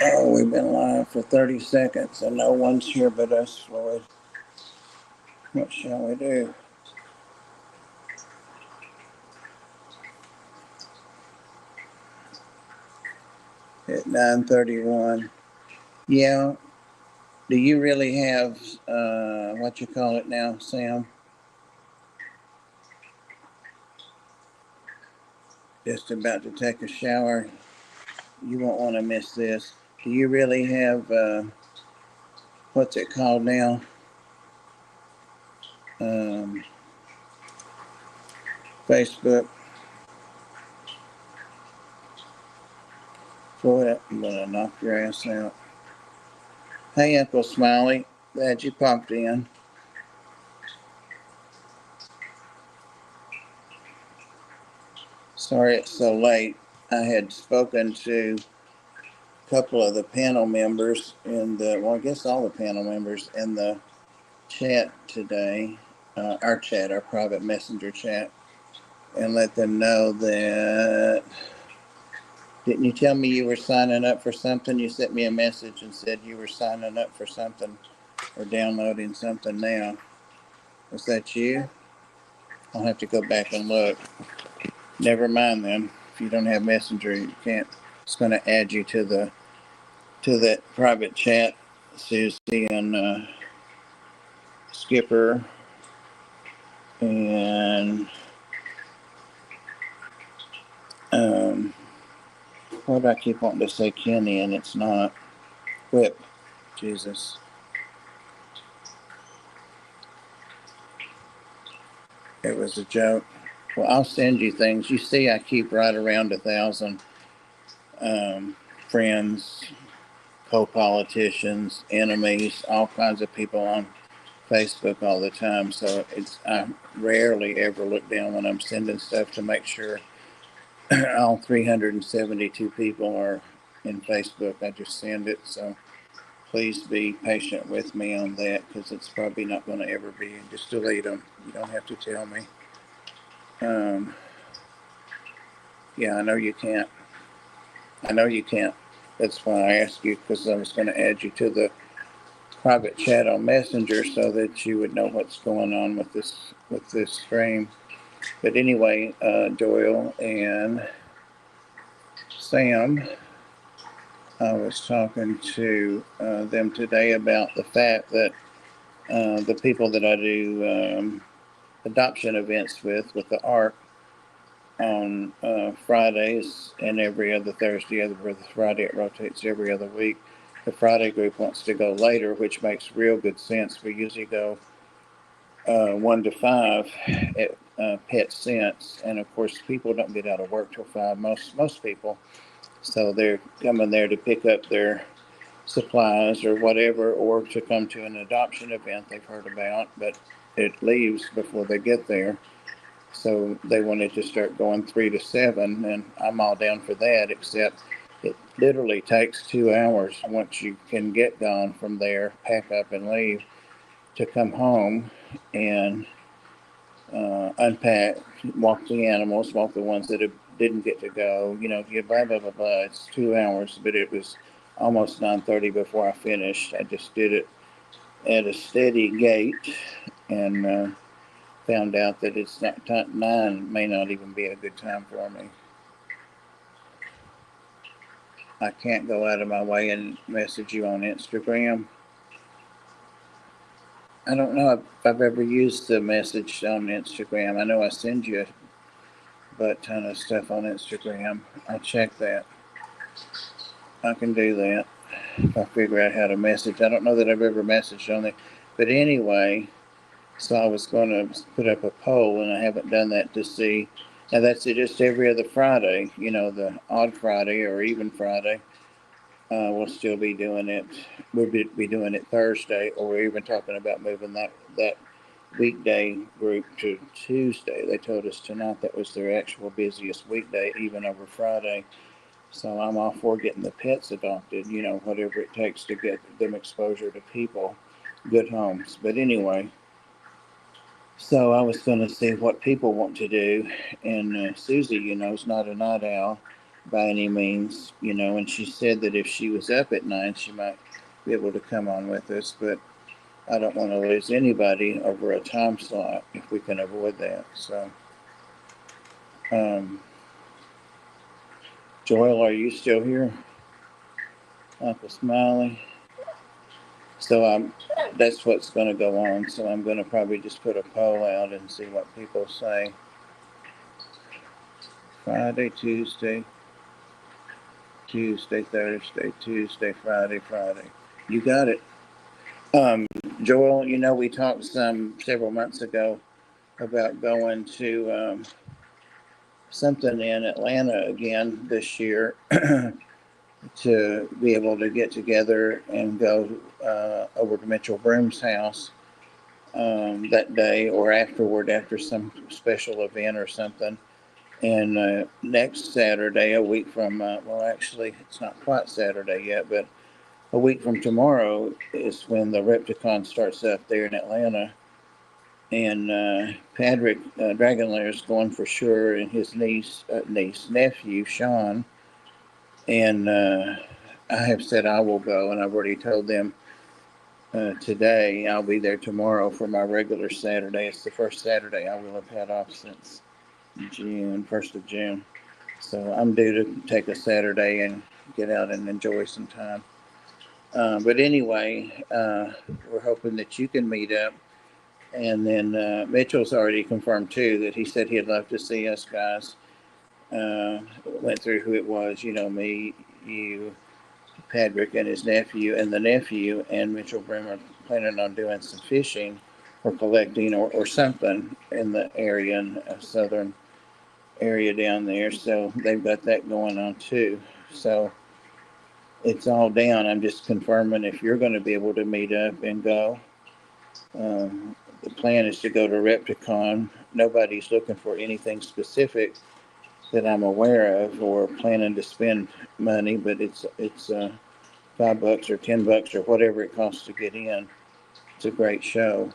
Oh, we've been live for 30 seconds and no one's here but us, Floyd. What shall we do? At 9:31. Yeah. Do you really have, what you call it now, Sam? Just about to take a shower. You won't want to miss this. Do you really have, what's it called now? Um, Facebook. Floyd, I'm going to knock your ass out. Hey, Uncle Smiley. Glad you popped in. Sorry it's so late. I had spoken to a couple of the panel members in the, well, I guess all the panel members in the chat today, our chat, our private messenger chat, and let them know that, didn't you tell me you were signing up for something? You sent me a message and said you were signing up for something or downloading something now. Was that you? I'll have to go back and look. Never mind then. If you don't have messenger, you can't. It's going to add you to that private chat. Susie and Skipper and what do I keep wanting to say Kenny and it's not? Whip. Jesus. It was a joke. Well, I'll send you things. You see, I keep right around 1,000 friends, co-politicians, enemies, all kinds of people on Facebook all the time. So I rarely ever look down when I'm sending stuff to make sure all 372 people are in Facebook. I just send it. So please be patient with me on that because it's probably not going to ever be. Just delete them. You don't have to tell me. Yeah, I know you can't. I know you can't. That's why I asked you because I was going to add you to the private chat on Messenger so that you would know what's going on with this stream. But anyway, Doyle and Sam, I was talking to them today about the fact that the people that I do adoption events with the ARC on Fridays and every other Thursday, every other Friday, it rotates every other week. The Friday group wants to go later, which makes real good sense. We usually go 1 to 5 at Pet Sense, and of course, people don't get out of work till 5. Most people, so they're coming there to pick up their supplies or whatever, or to come to an adoption event they've heard about, but it leaves before they get there. So they wanted to start going 3 to 7, and I'm all down for that, except it literally takes 2 hours once you can get gone from there, pack up and leave, to come home and unpack, walk the animals, walk the ones that didn't get to go, you blah, blah, blah, blah. It's 2 hours, but it was almost 9:30 before I finished. I just did it at a steady gait and found out that it's not 9 may not even be a good time for me. I can't go out of my way and message you on Instagram. I don't know if I've ever used the message on Instagram. I know I send you a butt ton of stuff on Instagram. I'll check that. I can do that if I figure out how to message. I don't know that I've ever messaged on there. But anyway, so I was going to put up a poll, and I haven't done that to see. Now, that's just every other Friday, the odd Friday or even Friday. We'll still be doing it. We'll be doing it Thursday, or we're even talking about moving that weekday group to Tuesday. They told us tonight that was their actual busiest weekday, even over Friday. So I'm all for getting the pets adopted, whatever it takes to get them exposure to people, good homes. But anyway, so I was going to see what people want to do. And Susie, is not a night owl. by any means, and she said that if she was up at 9, she might be able to come on with us, but I don't want to lose anybody over a time slot if we can avoid that. So, Joel, are you still here? Uncle Smiley. So that's what's going to go on. So I'm going to probably just put a poll out and see what people say. Friday, Tuesday, Thursday, Tuesday, Friday. You got it. Joel, we talked several months ago about going to something in Atlanta again this year to be able to get together and go over to Mitchell Broom's house that day or afterward after some special event or something. And next Saturday, a week from, well, actually, it's not quite Saturday yet, but a week from tomorrow is when the Repticon starts up there in Atlanta. And Patrick Dragonlair is going for sure, and his nephew, Sean. And I have said I will go, and I've already told them today I'll be there tomorrow for my regular Saturday. It's the first Saturday I will have had off since June, 1st of June. So I'm due to take a Saturday and get out and enjoy some time. But anyway, we're hoping that you can meet up. And then Mitchell's already confirmed too that he said he'd love to see us guys. Went through who it was, me, you, Patrick, and his nephew, and the nephew and Mitchell Broom are planning on doing some fishing or collecting or something in the area, in a southern area down there. So they've got that going on too. So it's all down. I'm just confirming if you're going to be able to meet up and go. The plan is to go to Repticon. Nobody's looking for anything specific that I'm aware of or planning to spend money, but it's $5 or $10 or whatever it costs to get in. It's a great show.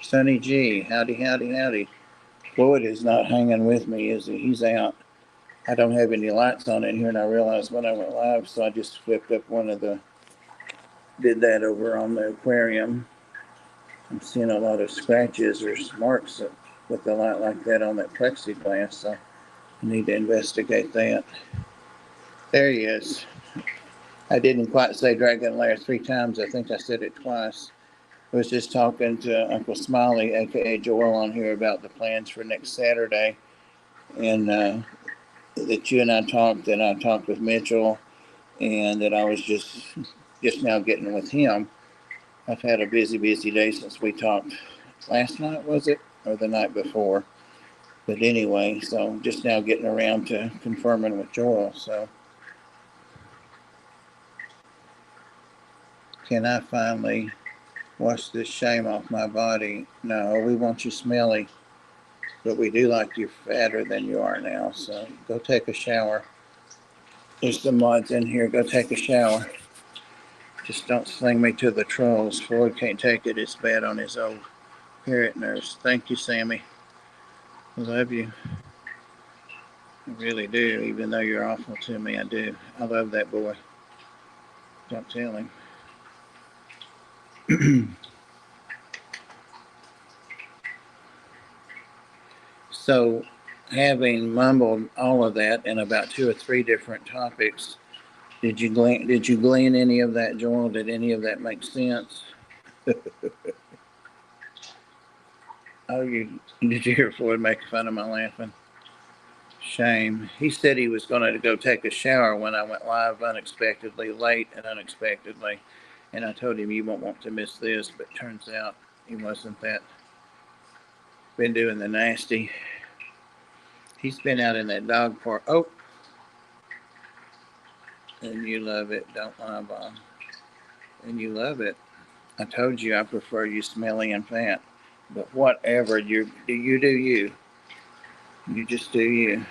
Sonny G, howdy. Floyd is not hanging with me, is he? He's out. I don't have any lights on in here, and I realized when I went live, so I just flipped up did that over on the aquarium. I'm seeing a lot of scratches or marks with a light like that on that plexiglass, so I need to investigate that. There he is. I didn't quite say Dragon Lair 3 times. I think I said it twice. I was just talking to Uncle Smiley, aka Joel, on here about the plans for next Saturday, and that you and I talked, and I talked with Mitchell, and that I was just now getting with him. I've had a busy day since we talked last night, was it? Or the night before. But anyway, so just now getting around to confirming with Joel. So can I finally wash this shame off my body? No, we want you smelly, but we do like you fatter than you are now. So go take a shower. There's some mods in here. Go take a shower. Just don't sling me to the trolls. Floyd can't take it. It's bad on his old parrot nerves. Thank you, Sammy. I love you. I really do, even though you're awful to me. I do. I love that boy. Don't tell him. So, having mumbled all of that and about 2 or 3 different topics, did you glean any of that, Joel? Did any of that make sense? Did you hear Floyd making fun of my laughing? Shame. He said he was going to go take a shower when I went live late and unexpectedly. And I told him, you won't want to miss this, but turns out he wasn't that. Been doing the nasty. He's been out in that dog park. Oh, and you love it, don't lie, Bob. And you love it. I told you I prefer you smelly and fat. But whatever, you do you. You just do you.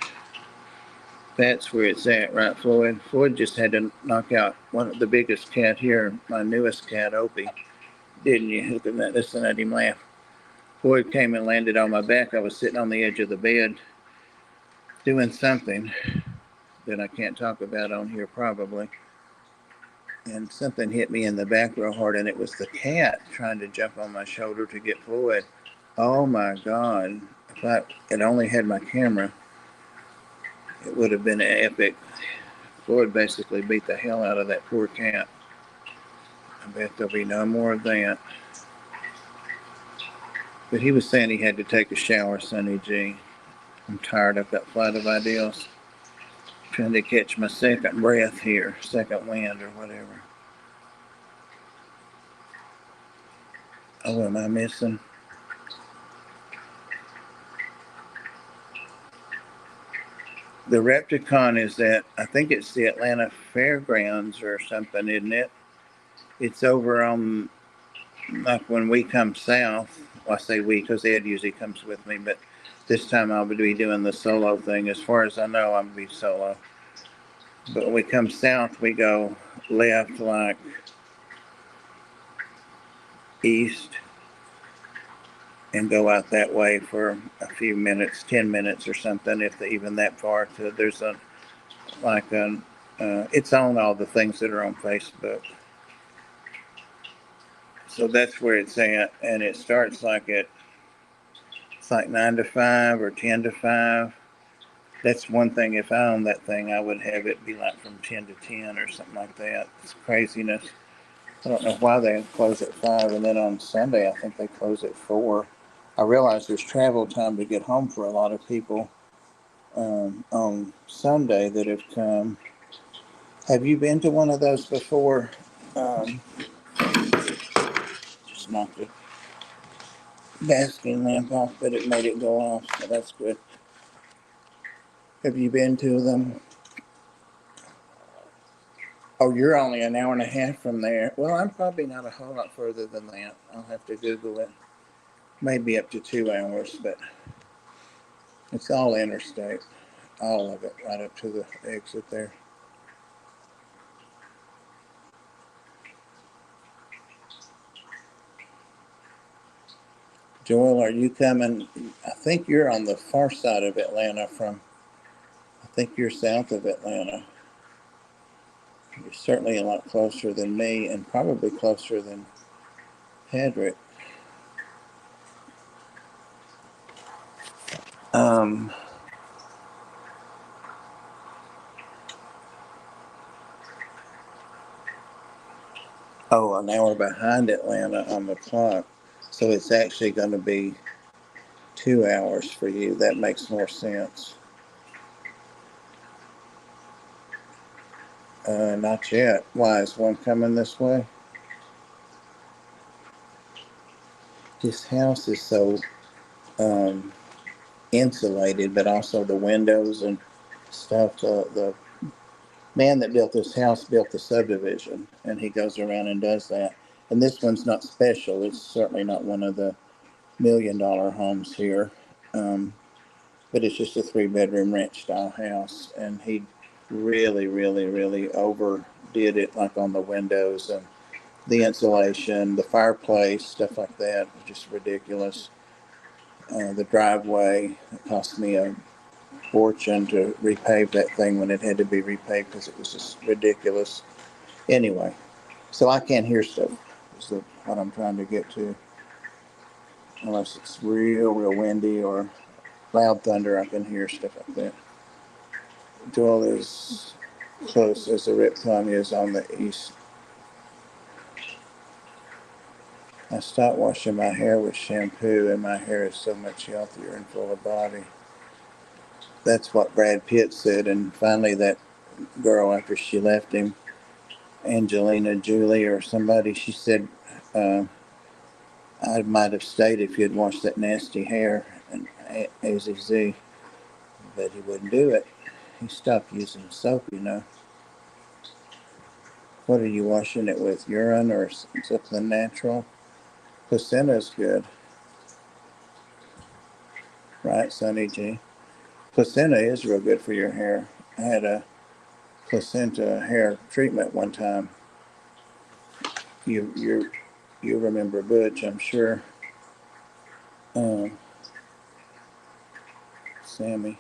That's where it's at, right, Floyd? Floyd just had to knock out one of the biggest cat here, my newest cat, Opie. Didn't you? Look at that. Listen at him laugh. Floyd came and landed on my back. I was sitting on the edge of the bed, doing something that I can't talk about on here probably. And something hit me in the back real hard, and it was the cat trying to jump on my shoulder to get Floyd. Oh my God. If I had only had my camera, it would have been epic. Floyd basically beat the hell out of that poor cat. I bet there'll be no more of that. But he was saying he had to take a shower, Sonny G. I'm tired. I've got flight of ideas. Trying to catch my second breath here, second wind or whatever. Oh, am I missing? The Repticon is at, I think it's the Atlanta Fairgrounds or something, isn't it? It's over on, like when we come south. Well, I say we because Ed usually comes with me, but this time I'll be doing the solo thing. As far as I know, I'll be solo. But when we come south, we go left like east and go out that way for a few minutes, 10 minutes or something, if even that far. So there's a, like a, it's on all the things that are on Facebook. So that's where it's at. And it starts like it's like 9 to 5 or 10 to 5. That's one thing. If I owned that thing, I would have it be like from 10 to 10 or something like that. It's craziness. I don't know why they close at 5, and then on Sunday, I think they close at 4. I realize there's travel time to get home for a lot of people on Sunday that have come. Have you been to one of those before? Just knocked the basking lamp off, but it made it go off, so that's good. Have you been to them? Oh, you're only an hour and a half from there. Well, I'm probably not a whole lot further than that. I'll have to Google it. Maybe up to 2 hours, but it's all interstate. All of it, right up to the exit there. Joel, are you coming? I think you're on the far side of Atlanta I think you're south of Atlanta. You're certainly a lot closer than me and probably closer than Hedrick. Um, oh, an hour behind Atlanta on the clock. So it's actually going to be 2 hours for you. That makes more sense. Not yet. Why, is one coming this way? This house is so um, insulated, but also the windows and stuff. The man that built this house built the subdivision, and he goes around and does that. And this one's not special. It's certainly not one of the $1 million homes here, but it's just a 3-bedroom ranch style house. And he really, really, really overdid it, like on the windows and the insulation, the fireplace, stuff like that. Just ridiculous. The driveway, it cost me a fortune to repave that thing when it had to be repaved because it was just ridiculous. Anyway, so I can't hear stuff, is what I'm trying to get to. Unless it's real windy or loud thunder, I can hear stuff like that. Joel is close as the Reptile is on the east. I stopped washing my hair with shampoo, and my hair is so much healthier and full of body. That's what Brad Pitt said, and finally that girl, after she left him, Angelina Jolie or somebody, she said, I might have stayed if you'd washed that nasty hair, and AZZ, but he wouldn't do it. He stopped using soap, you know. What are you washing it with, urine or something natural? Placenta's good, right, Sonny G? Placenta is real good for your hair. I had a placenta hair treatment one time. You remember Butch, I'm sure. Um, Sammy.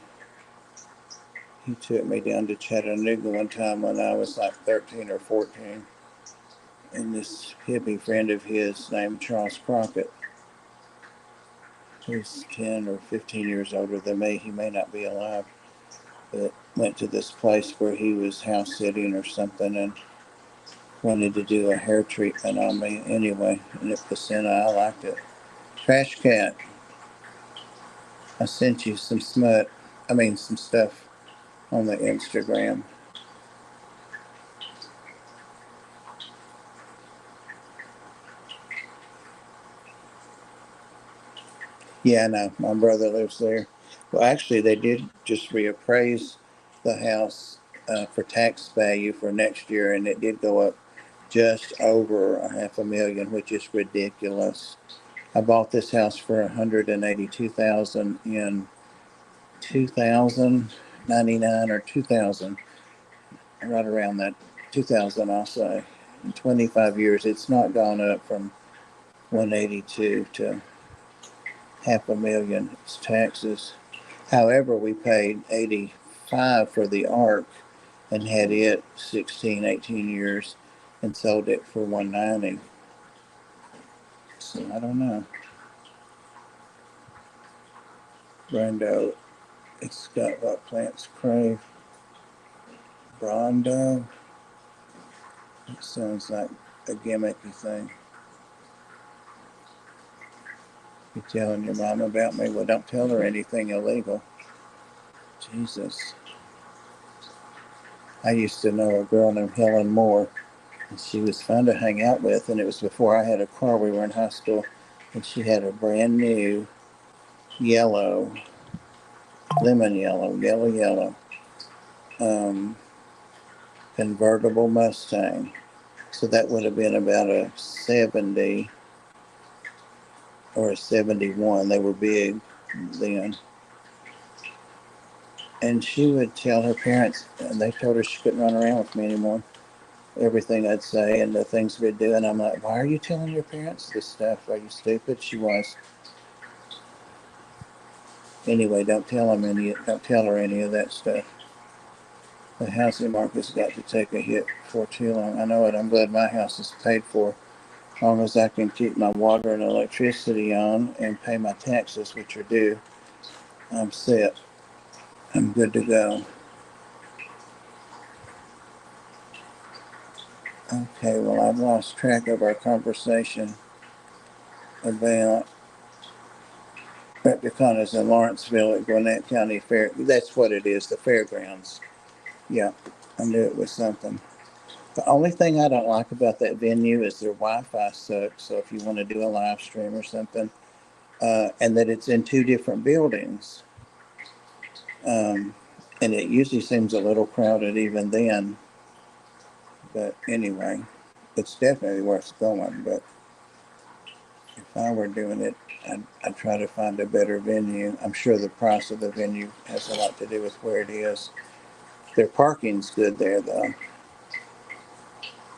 He took me down to Chattanooga one time when I was like 13 or 14. And this hippie friend of his named Charles Crockett, who's 10 or 15 years older than me, he may not be alive, but went to this place where he was house sitting or something and wanted to do a hair treatment on me anyway. And it was Placenta, I liked it. Trash Cat, I sent you some some stuff on the Instagram. Yeah, I know. My brother lives there. Well, actually, they did just reappraise the house for tax value for next year, and it did go up just over a half a million, which is ridiculous. I bought this house for 182,000 in 2099 or 2000, right around that 2000, I'll say. In 25 years, it's not gone up from 182 to half a million. It's taxes. However, we paid 85 for the Ark and had it 16, 18 years and sold it for 190. So I don't know. Brando, it's got what plants crave. Brondo. It sounds like a gimmicky thing. You're telling your mom about me? Well, don't tell her anything illegal. Jesus. I used to know a girl named Helen Moore. She was fun to hang out with, and it was before I had a car. We were in high school, and she had a brand new yellow, lemon yellow, um, convertible Mustang. So that would have been about a 70 or a 71. They were big then. And she would tell her parents, and they told her she couldn't run around with me anymore. Everything I'd say and the things we'd do, and I'm like, why are you telling your parents this stuff? Are you stupid? She was. Anyway, don't tell her any of that stuff. The housing market's got to take a hit for too long. I know it. I'm glad my house is paid for. As long as I can keep my water and electricity on and pay my taxes, which are due, I'm set. I'm good to go. Okay, well, I've lost track of our conversation about Reptiles in Lawrenceville at Gwinnett County Fair. That's what it is, the fairgrounds. Yeah, I knew it was something. The only thing I don't like about that venue is their Wi-Fi sucks. So if you want to do a live stream or something, and that it's in two different buildings, um, and it usually seems a little crowded even then. But anyway, it's definitely worth going. But if I were doing it, I'd try to find a better venue. I'm sure the price of the venue has a lot to do with where it is. Their parking's good there, though.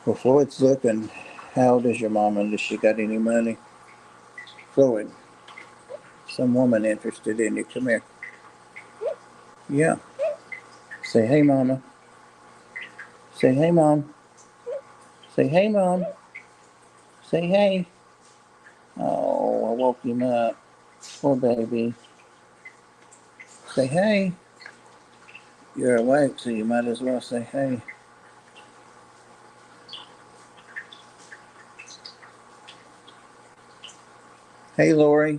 Well, Floyd's looking. How old is your mama? Does she got any money? Floyd, some woman interested in you. Come here. Yeah. Say hey, mama. Say hey, mom. Say hey, mom. Say hey. Oh, I woke him up. Poor baby. Say hey. You're awake, so you might as well say hey. Hey, Lori.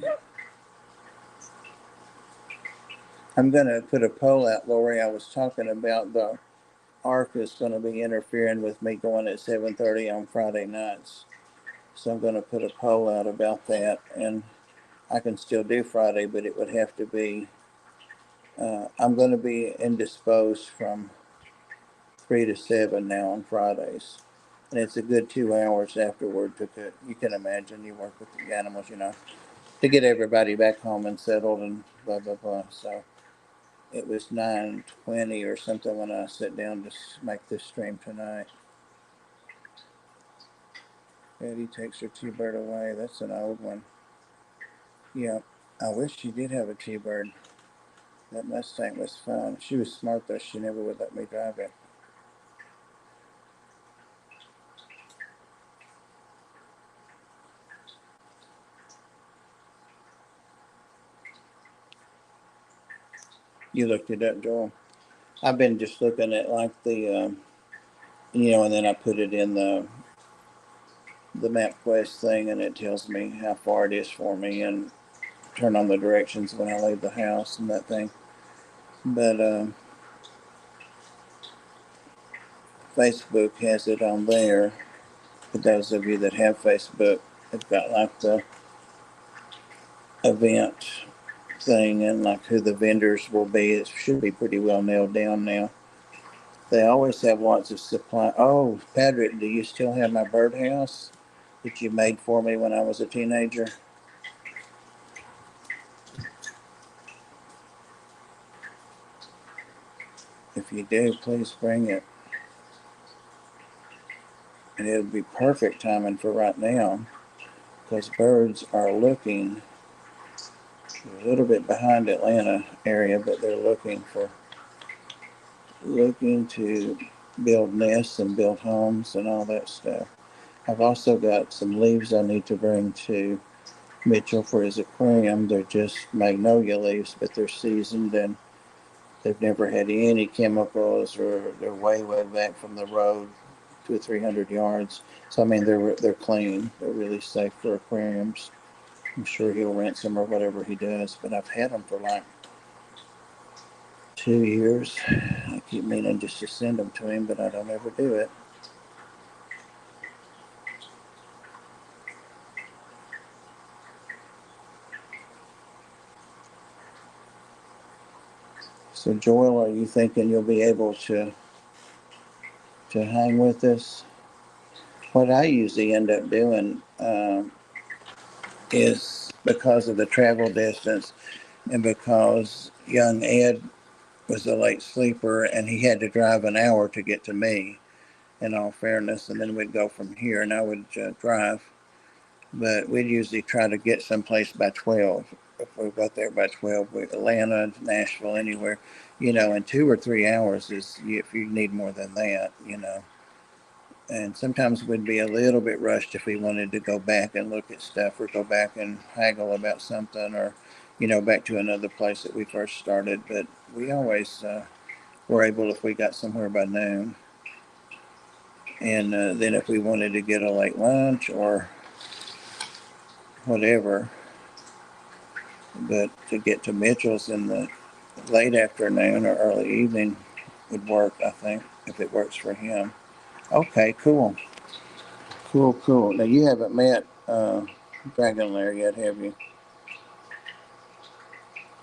I'm going to put a poll out, Lori. I was talking about the ARC is going to be interfering with me going at 7:30 on Friday nights. So I'm going to put a poll out about that. And I can still do Friday, but it would have to be, I'm going to be indisposed from 3 to 7 now on Fridays. And it's a good 2 hours afterward to cook. You can imagine you work with the animals, to get everybody back home and settled and blah, blah, blah. So it was 9:20 or something when I sat down to make this stream tonight. Betty takes her T-bird away. That's an old one. Yeah, I wish she did have a T-bird. That Mustang was fun. She was smart though. She never would let me drive it. You looked it up, Joel? I've been just looking at like and then I put it in the MapQuest thing, and it tells me how far it is for me, and turn on the directions when I leave the house and that thing. But Facebook has it on there. For those of you that have Facebook, it's got like the event thing and like who the vendors will be. It should be pretty well nailed down now. They always have lots of supply. Oh, Patrick, do you still have my birdhouse that you made for me when I was a teenager? If you do, please bring it. And it'll be perfect timing for right now because birds are looking a little bit behind Atlanta area, but they're looking to build nests and build homes and all that stuff. I've also got some leaves I need to bring to Mitchell for his aquarium. They're just magnolia leaves, but they're seasoned and they've never had any chemicals, or they're way, way back from the road, 200 or 300 yards. So I mean, they're clean. They're really safe for aquariums. I'm sure he'll rinse them or whatever he does. But I've had them for like 2 years. I keep meaning just to send them to him, but I don't ever do it. So Joel, are you thinking you'll be able to hang with us? What I usually end up doing is, because of the travel distance and because young Ed was a late sleeper and he had to drive an hour to get to me, in all fairness, and then we'd go from here and I would drive. But we'd usually try to get someplace by 12. If we got there by 12, Atlanta, Nashville, anywhere, in 2 or 3 hours is, if you need more than that. And sometimes we'd be a little bit rushed if we wanted to go back and look at stuff or go back and haggle about something, or back to another place that we first started. But we always were able, if we got somewhere by noon. And then if we wanted to get a late lunch or whatever, but to get to Mitchell's in the late afternoon or early evening would work, I think, if it works for him. Okay, cool. Cool, cool. Now, you haven't met Dragon Lair yet, have you?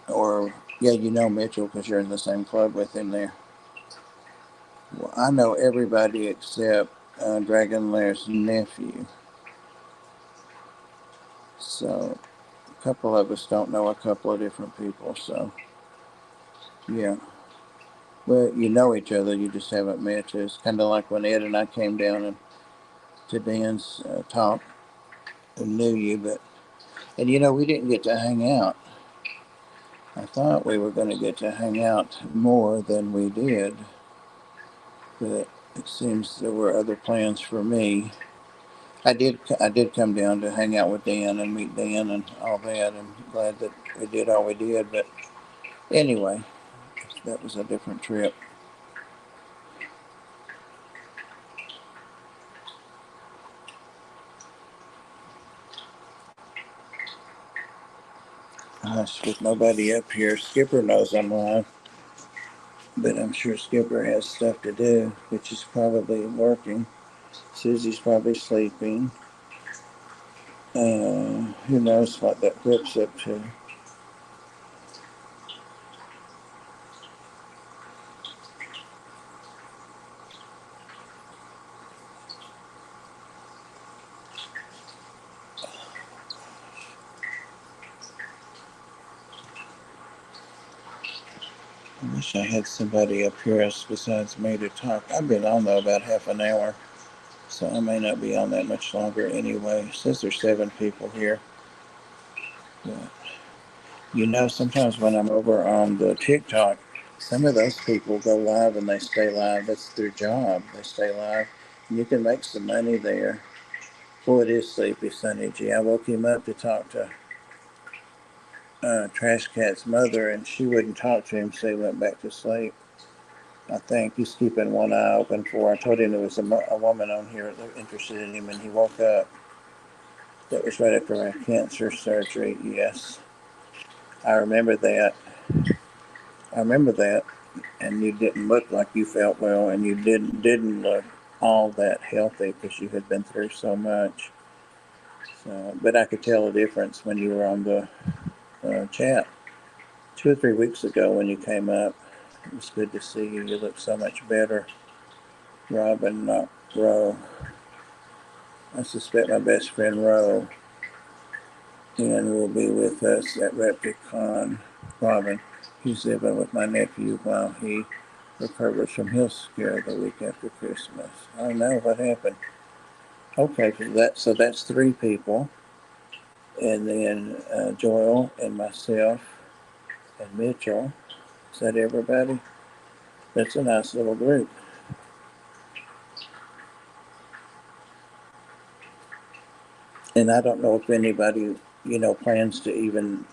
Or, yeah, you know Mitchell because you're in the same club with him there. Well, I know everybody except Dragon Lair's nephew. So, a couple of us don't know a couple of different people, so, yeah. Well, you know each other, you just haven't met. It's kind of like when Ed and I came down to Dan's talk and knew you, and we didn't get to hang out. I thought we were going to get to hang out more than we did, but it seems there were other plans for me. I did come down to hang out with Dan and meet Dan and all that, and glad that we did all we did. But anyway, that was a different trip. Gosh, with nobody up here, Skipper knows I'm live, but I'm sure Skipper has stuff to do, which is probably working. Susie's probably sleeping. Who knows what that whip's up to. I wish I had somebody up here else besides me to talk. I've been on though about half an hour, so I may not be on that much longer anyway. It says there's 7 people here. But You know, sometimes when I'm over on the TikTok, some of those people go live and they stay live. That's their job. They stay live. And you can make some money there. Boy, it is sleepy, Sonny G. I woke him up to talk to Trash Cat's mother, and she wouldn't talk to him, so he went back to sleep. I think he's keeping one eye open for her. I told him there was a woman on here interested in him, and he woke up. That was right after my cancer surgery. Yes, I remember that. I remember that. And you didn't look like you felt well, and you didn't look all that healthy because you had been through so much. So, but I could tell a difference when you were on the chat 2 or 3 weeks ago when you came up. It was good to see you. You look so much better, Robin, not Roe. I suspect my best friend Roe and will be with us at Repticon. Robin, he's living with my nephew while he recovers from health scare the week after Christmas. I don't know what happened. Okay, so that's 3 people, and then Joel and myself and Mitchell. Is that everybody? That's a nice little group. And I don't know if anybody, plans to even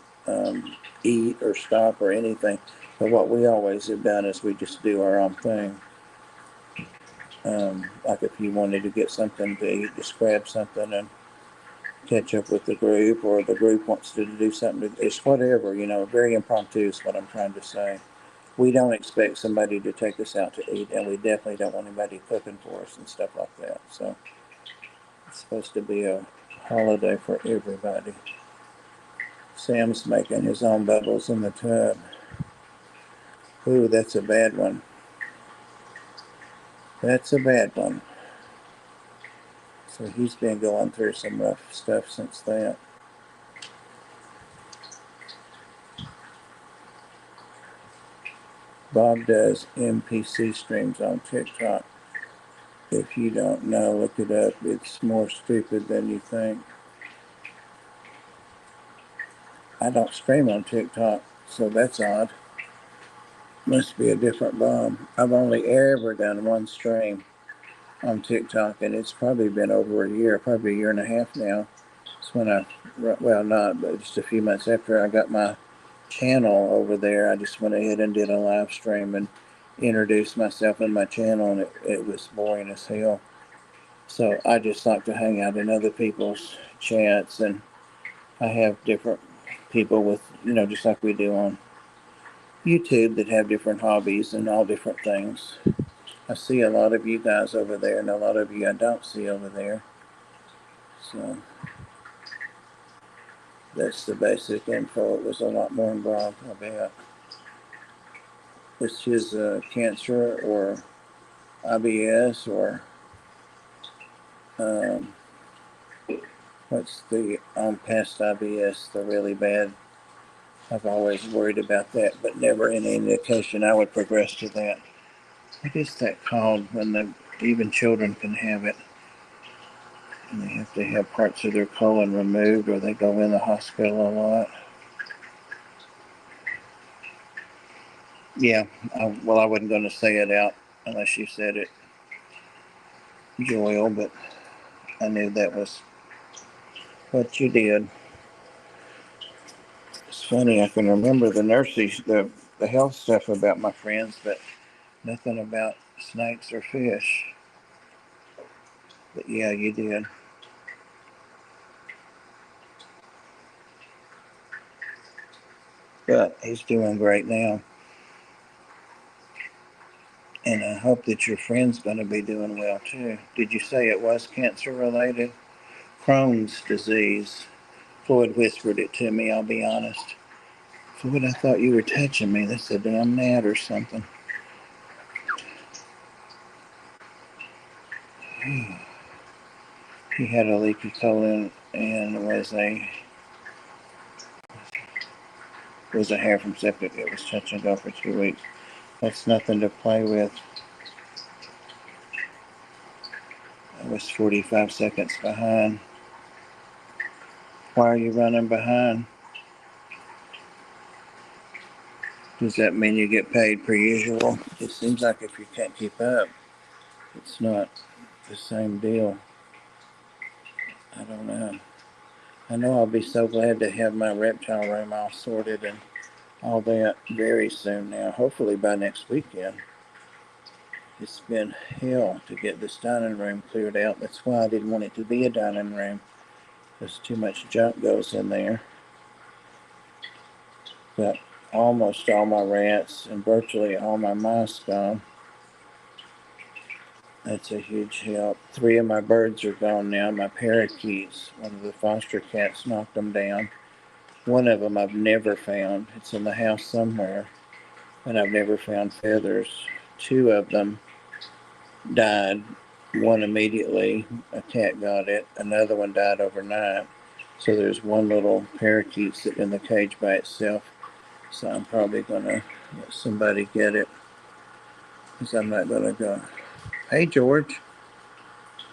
eat or stop or anything. But what we always have done is we just do our own thing. Like if you wanted to get something to eat, just grab something and catch up with the group, or the group wants to do something. It's whatever, very impromptu is what I'm trying to say. We don't expect somebody to take us out to eat, and we definitely don't want anybody cooking for us and stuff like that. So it's supposed to be a holiday for everybody. Sam's making his own bubbles in the tub. Ooh, that's a bad one. That's a bad one. So he's been going through some rough stuff since that. Bob does NPC streams on TikTok. If you don't know, look it up. It's more stupid than you think. I don't stream on TikTok, so that's odd. Must be a different Bob. I've only ever done one stream on TikTok, and it's probably been over a year, probably a year and a half now. It's when not, but just a few months after I got my channel over there, I just went ahead and did a live stream and introduced myself and my channel, and it was boring as hell. So I just like to hang out in other people's chats, and I have different people with, just like we do on YouTube, that have different hobbies and all different things. I see a lot of you guys over there, and a lot of you I don't see over there. So that's the basic info. It was a lot more involved, I bet. It's his cancer or IBS or um, what's the past IBS, the really bad. I've always worried about that, but never any indication I would progress to that. What is that called when even children can have it? And they have to have parts of their colon removed, or they go in the hospital a lot. Yeah, I wasn't going to say it out unless you said it, Joel, but I knew that was what you did. It's funny, I can remember the nurses, the health stuff about my friends, but nothing about snakes or fish. But yeah, you did. But he's doing great now. And I hope that your friend's going to be doing well too. Did you say it was cancer related? Crohn's disease. Floyd whispered it to me, I'll be honest. Floyd, I thought you were touching me. That's a damn gnat or something. He had a leaky colon and was a hair from septic. It was touch and go for 2 weeks. That's nothing to play with. I was 45 seconds behind. Why are you running behind? Does that mean you get paid per usual? It seems like if you can't keep up, it's not the same deal. I don't know. I know I'll be so glad to have my reptile room all sorted and all that very soon now. Hopefully by next weekend. It's been hell to get this dining room cleared out. That's why I didn't want it to be a dining room. There's too much junk goes in there. Got almost all my rats and virtually all my mice gone. That's a huge help. 3 of my birds are gone now. My parakeets, one of the foster cats knocked them down. One of them I've never found. It's in the house somewhere, and I've never found feathers. 2 of them died. One immediately, a cat got it. Another one died overnight. So there's one little parakeet sitting in the cage by itself. So I'm probably going to let somebody get it, because I'm not going to go. Hey, George.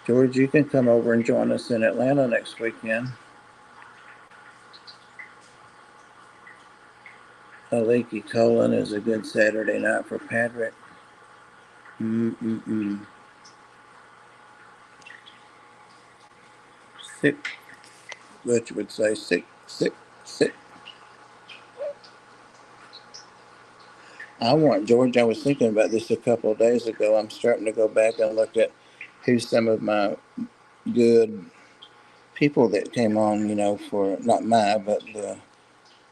George, you can come over and join us in Atlanta next weekend. A leaky colon is a good Saturday night for Patrick. Sick. Butch would say sick, sick, sick. George, I was thinking about this a couple of days ago. I'm starting to go back and look at who some of my good people that came on, for not but the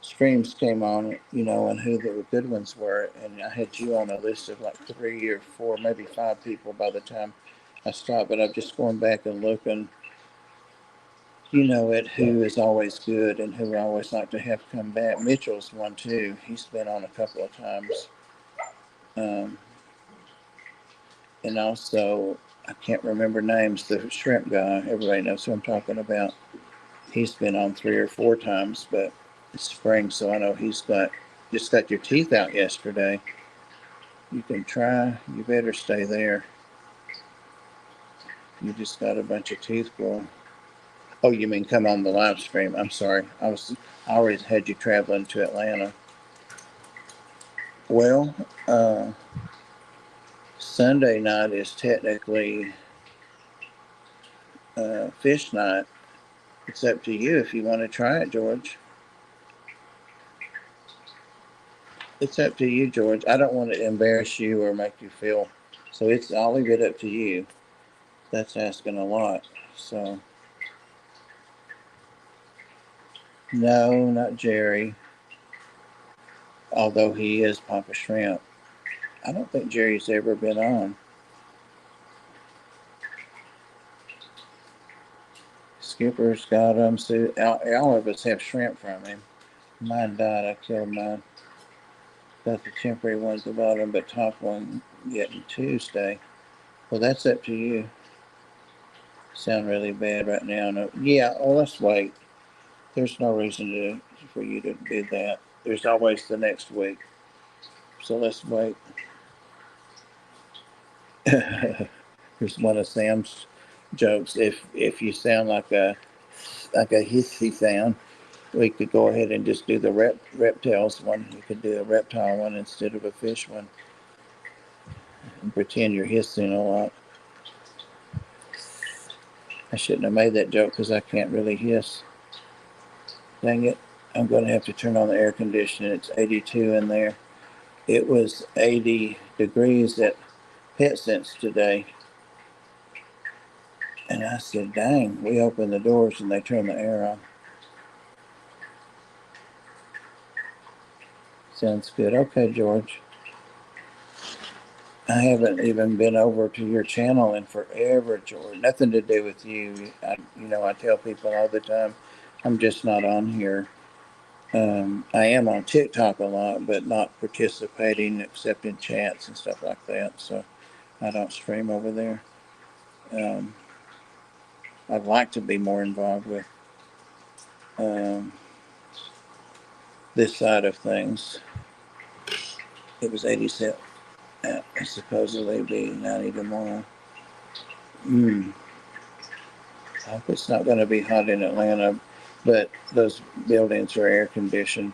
streams came on, and who the good ones were. And I had you on a list of like 3 or 4, maybe 5 people by the time I stopped. But I'm just going back and looking, at who is always good and who I always like to have come back. Mitchell's one too. He's been on a couple of times. And also, I can't remember names, the shrimp guy. Everybody knows who I'm talking about. He's been on 3 or 4 times, but it's spring, so I know he's just got your teeth out yesterday. You can try. You better stay there. You just got a bunch of teeth pulled. Oh, you mean come on the live stream? I'm sorry. I already had you traveling to Atlanta. Well, Sunday night is technically fish night. It's up to you if you want to try it, George. It's up to you, George. I don't want to embarrass you or make you feel. So I'll leave it up to you. That's asking a lot. So, no, not Jerry. Although he is Papa Shrimp. I don't think Jerry's ever been on. Skipper's got them. So all of us have shrimp from him. Mine died. I killed mine. Got the temporary ones at the bottom, but top one getting Tuesday. Well, that's up to you. Sound really bad right now. No, yeah. Oh, let's wait. There's no reason for you to do that. There's always the next week. So let's wait. Here's one of Sam's jokes. If you sound like a hissy sound, we could go ahead and just do the reptiles one. You could do a reptile one instead of a fish one, and pretend you're hissing a lot. I shouldn't have made that joke because I can't really hiss. Dang it. I'm going to have to turn on the air conditioning. It's 82 in there. It was 80 degrees at PetSense today. And I said, dang, we opened the doors and they turned the air on. Sounds good. Okay, George. I haven't even been over to your channel in forever, George. Nothing to do with you. I tell people all the time, I'm just not on here. I am on TikTok a lot, but not participating except in chats and stuff like that. So I don't stream over there. I'd like to be more involved with this side of things. It was 87. Supposedly be 90 tomorrow. I hope it's not going to be hot in Atlanta, but those buildings are air conditioned.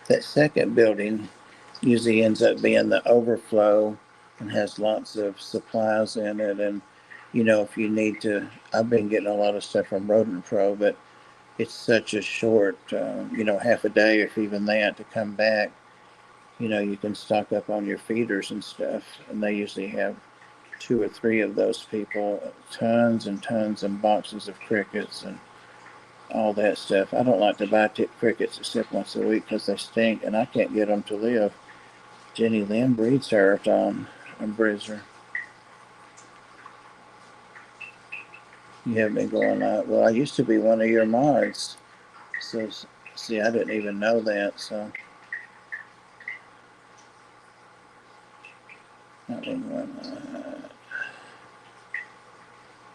That second building usually ends up being the overflow and has lots of supplies in it. And, if you need to, I've been getting a lot of stuff from Rodent Pro, but it's such a short, half a day, if even that, to come back. You can stock up on your feeders and stuff, and they usually have two or three of those people, tons and tons and boxes of crickets and all that stuff. I don't like to buy crickets except once a week because they stink and I can't get them to live. Jenny Lynn breeds her on Brizzer. You have been going out. Well, I used to be one of your mods. So, see, I didn't even know that. So, I mean,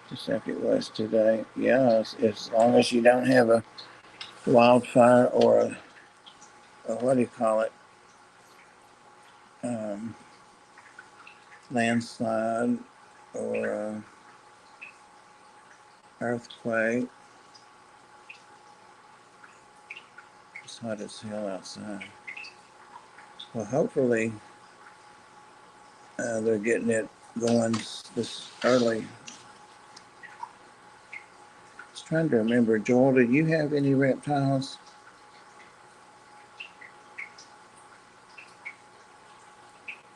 just like it was today. Yeah, as long as you don't have a wildfire or a what do you call it? Um, Landslide or earthquake. It's hot as hell outside. Well, hopefully they're getting it going this early. I was trying to remember, Joel, did you have any reptiles?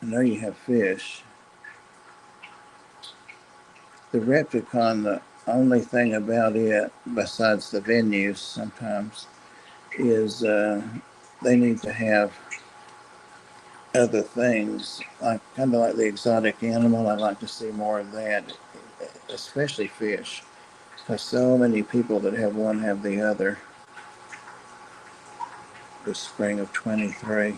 I know you have fish. The Repticon, the only thing about it, besides the venues sometimes, is they need to have other things, like kind of like the exotic animal. I'd like to see more of that, especially fish, because so many people that have one have the other. This spring of 23.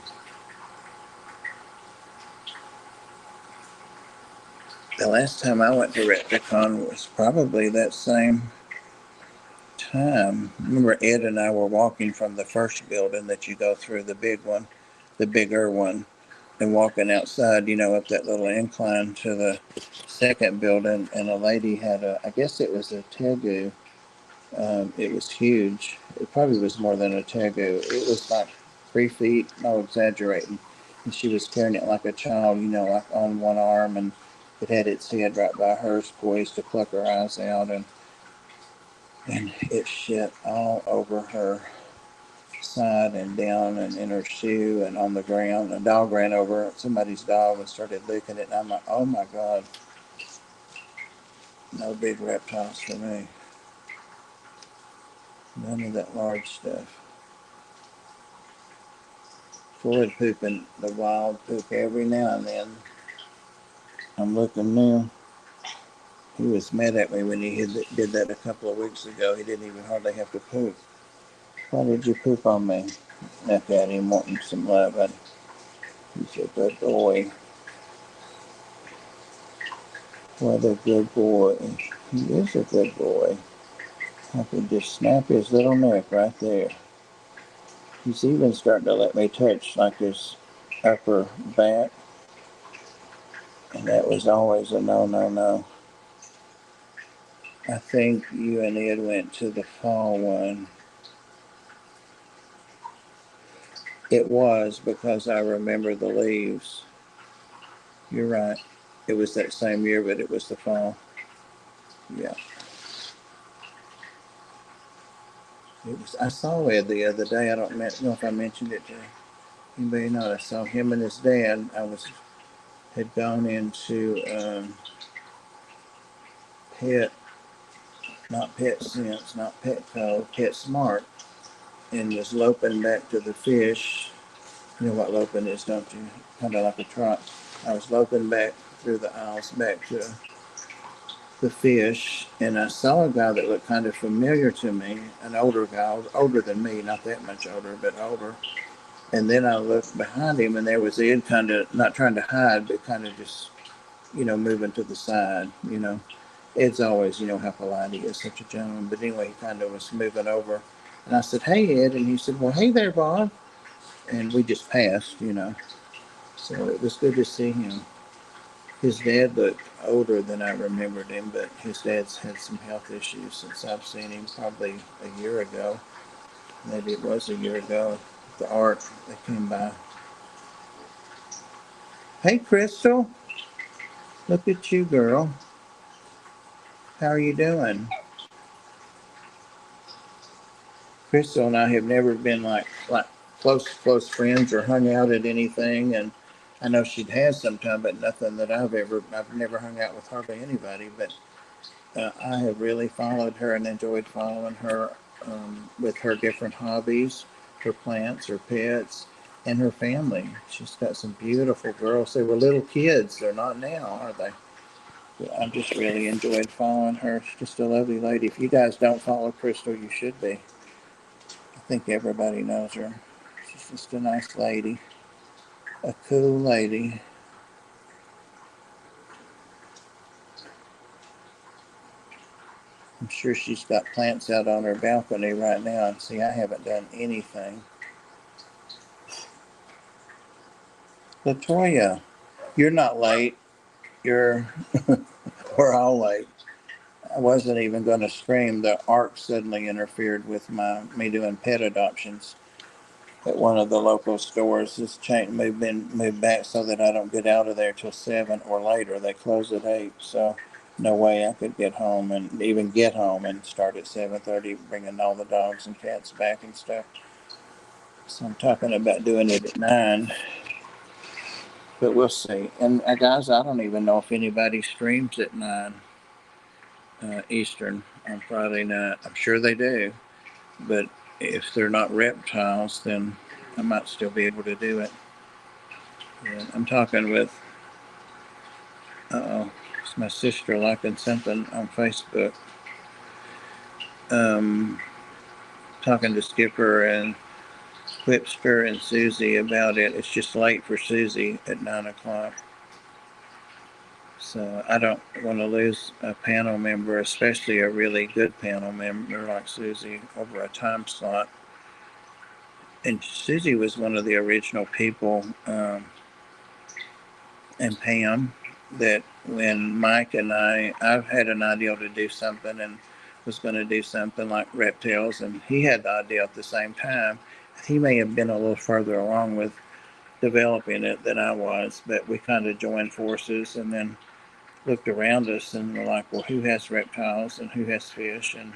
The last time I went to Repticon was probably that same time. Remember, Ed and I were walking from the first building that you go through, the big one, the bigger one, and walking outside, up that little incline to the second building, and a lady had I guess it was a tegu. It was huge. It probably was more than a tegu. It was like 3 feet, no exaggerating. And she was carrying it like a child, like on one arm, and it had its head right by hers, poised to pluck her eyes out, and it shit all over her side and down and in her shoe and on the ground. A dog ran over somebody's dog and started licking it, and I'm like, oh my God, no big reptiles for me. None of that large stuff. Floyd pooping the wild poop every now and then. I'm looking now. He was mad at me when he did that a couple of weeks ago. He didn't even hardly have to poop. Why did you poop on me? Look at him wanting some love. He's a good boy. What a good boy. He is a good boy. I could just snap his little neck right there. He's even starting to let me touch like his upper back. And that was always a no, no, no. I think you and Ed went to the fall one. It was because I remember the leaves. You're right. It was that same year, but it was the fall. Yeah. It was. I saw Ed the other day. I don't know if I mentioned it to anybody. Not. I saw him and his dad. Had gone into Pet, not Pet Sense, not Petco, Pet Smart, and was loping back to the fish. You know what loping is, don't you? Kind of like a trot. I was loping back through the aisles back to the fish, and I saw a guy that looked kind of familiar to me, an older guy, older than me, not that much older, but older. And then I looked behind him, and there was Ed, kind of not trying to hide, but kind of just, moving to the side. Ed's always, how polite he is, such a gentleman. But anyway, he kind of was moving over. And I said, hey, Ed. And he said, well, hey there, Bob. And we just passed. So it was good to see him. His dad looked older than I remembered him, but his dad's had some health issues since I've seen him, probably a year ago. Maybe it was a year ago. the ark. They came by. Hey, Crystal. Look at you, girl. How are you doing? Crystal and I have never been like close friends or hung out at anything, and I know she'd had sometime, but nothing that I've never hung out with hardly anybody. But I have really followed her and enjoyed following her with her different hobbies, her plants, her pets, and her family. She's got some beautiful girls. They were little kids. They're not now, are they? But I've just really enjoyed following her. She's just a lovely lady. If you guys don't follow Crystal, you should be. I think everybody knows her. She's just a nice lady, a cool lady. I'm sure she's got plants out on her balcony right now. And see, I haven't done anything. Latoya, you're not late. You're we're all late. I wasn't even going to scream. The ark suddenly interfered with me doing pet adoptions at one of the local stores. This chain moved back so that I don't get out of there till 7 or later. They close at 8, so no way I could get home and start at 7:30, bringing all the dogs and cats back and stuff. So I'm talking about doing it at 9, but we'll see. And guys, I don't even know if anybody streams at 9 Eastern on Friday night. I'm sure they do, but if they're not reptiles, then I might still be able to do it. Yeah, I'm talking with, it's my sister liking something on Facebook. Um, Talking to Skipper and Whipster and Susie about it. It's just late for Susie at 9 o'clock. So I don't want to lose a panel member, especially a really good panel member like Susie, over a time slot. And Susie was one of the original people, and Pam, that when Mike and I've had an idea to do something and was going to do something like Reptales, and he had the idea at the same time. He may have been a little further along with developing it than I was, but we kind of joined forces and then looked around us and were like, well, who has reptiles and who has fish? And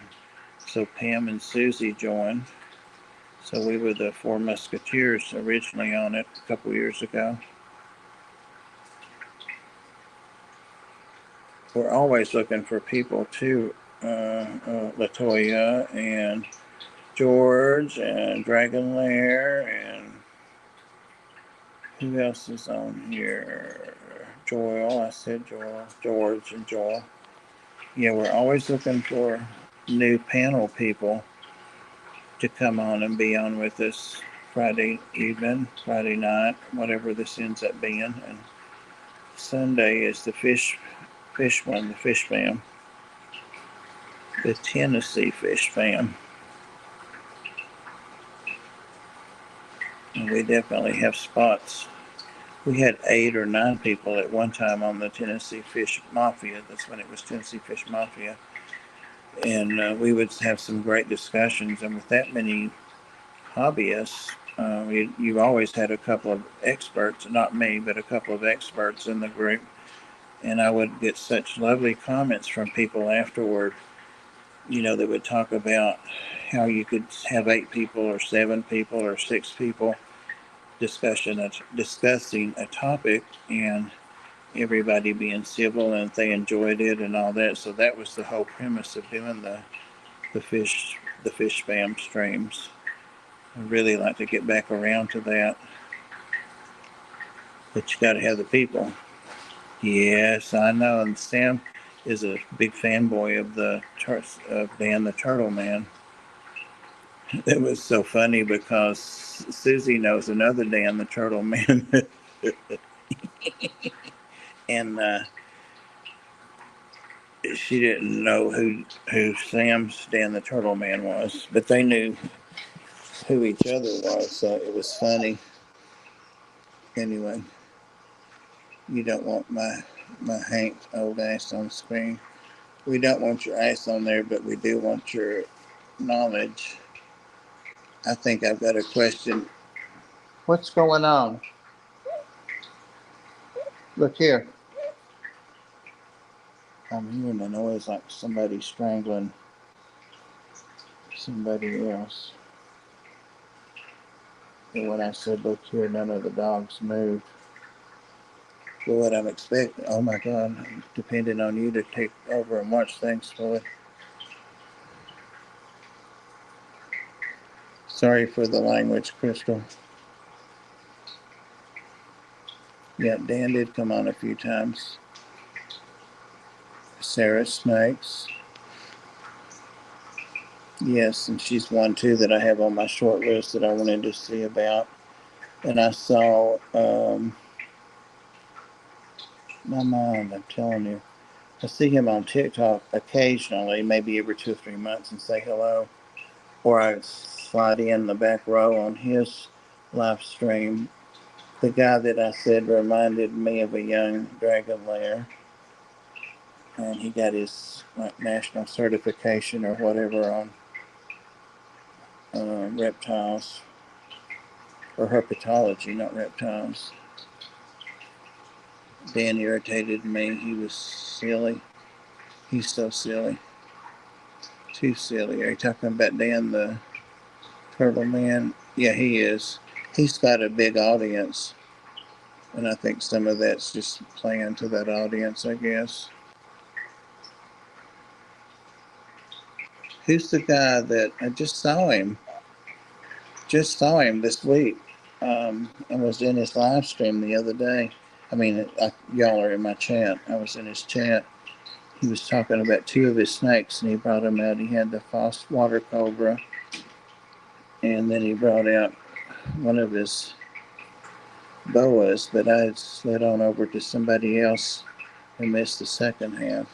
so Pam and Susie joined. So we were the four musketeers originally on it a couple years ago. We're always looking for people too. Latoya and George and Dragon Lair and who else is on here? Joel. I said Joel. George and Joel. Yeah, we're always looking for new panel people to come on and be on with us Friday evening, Friday night, whatever this ends up being. And Sunday is the fish one, the fish fam, the Tennessee fish fam. And we definitely have spots. We had 8 or 9 people at one time on the Tennessee Fish Mafia. That's when it was Tennessee Fish Mafia. And we would have some great discussions. And with that many hobbyists, you've always had a couple of experts, not me, but a couple of experts in the group. And I would get such lovely comments from people afterward, that would talk about how you could have 8 people or 7 people or 6 people discussing a topic and everybody being civil and they enjoyed it and all that. So that was the whole premise of doing the fish spam streams. I'd really like to get back around to that, but you got to have the people. Yes, I know. And Sam is a big fanboy of Dan the Turtle Man. It was so funny because Susie knows another Dan the Turtle Man. And she didn't know who Sam's Dan the Turtle Man was, but they knew who each other was, so it was funny. Anyway, you don't want my Hank old ass on the screen. We don't want your ass on there, but we do want your knowledge. I think I've got a question. What's going on? Look here. I'm hearing a noise like somebody strangling somebody else. But when I said look here, none of the dogs moved. But what I'm expecting, oh my God, I'm depending on you to take over and watch things for it. Sorry for the language, Crystal. Yeah, Dan did come on a few times. Sarah Snakes. Yes, and she's one too that I have on my short list that I wanted to see about. And I saw my mind, I'm telling you. I see him on TikTok occasionally, maybe every 2 or 3 months, and say hello. Or I slide in the back row on his live stream. The guy that I said reminded me of a young dragon lair, and he got his like national certification or whatever on reptiles or herpetology, not reptiles. Dan irritated me. He was silly. He's so silly. Too silly. Are you talking about Dan the Turtle Man? Yeah, he is. He's got a big audience, and I think some of that's just playing to that audience, I guess. Who's the guy that I just saw him? Just saw him this week, and was in his live stream the other day. I mean, y'all are in my chat. I was in his chat. He was talking about two of his snakes, and he brought them out. He had the false water cobra, and then he brought out one of his boas, but I had slid on over to somebody else and missed the second half.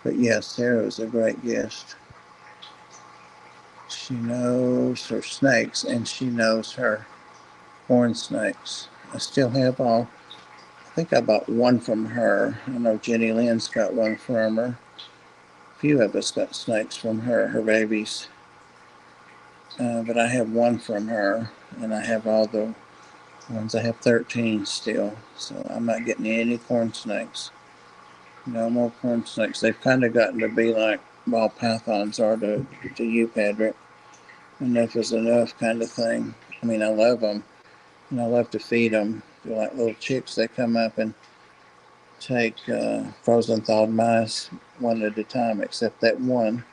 But yes, Sarah was a great guest. She knows her snakes, and she knows her horn snakes. I still have all. I think I bought one from her. I know Jenny Lynn's got one from her. A few of us got snakes from her babies. But I have one from her, and I have all the ones. I have 13 still, so I'm not getting any corn snakes. No more corn snakes. They've kind of gotten to be like ball pythons are to you, Patrick. Enough is enough kind of thing. I mean, I love them, and I love to feed them. They're like little chicks. They come up and take frozen thawed mice one at a time, except that one.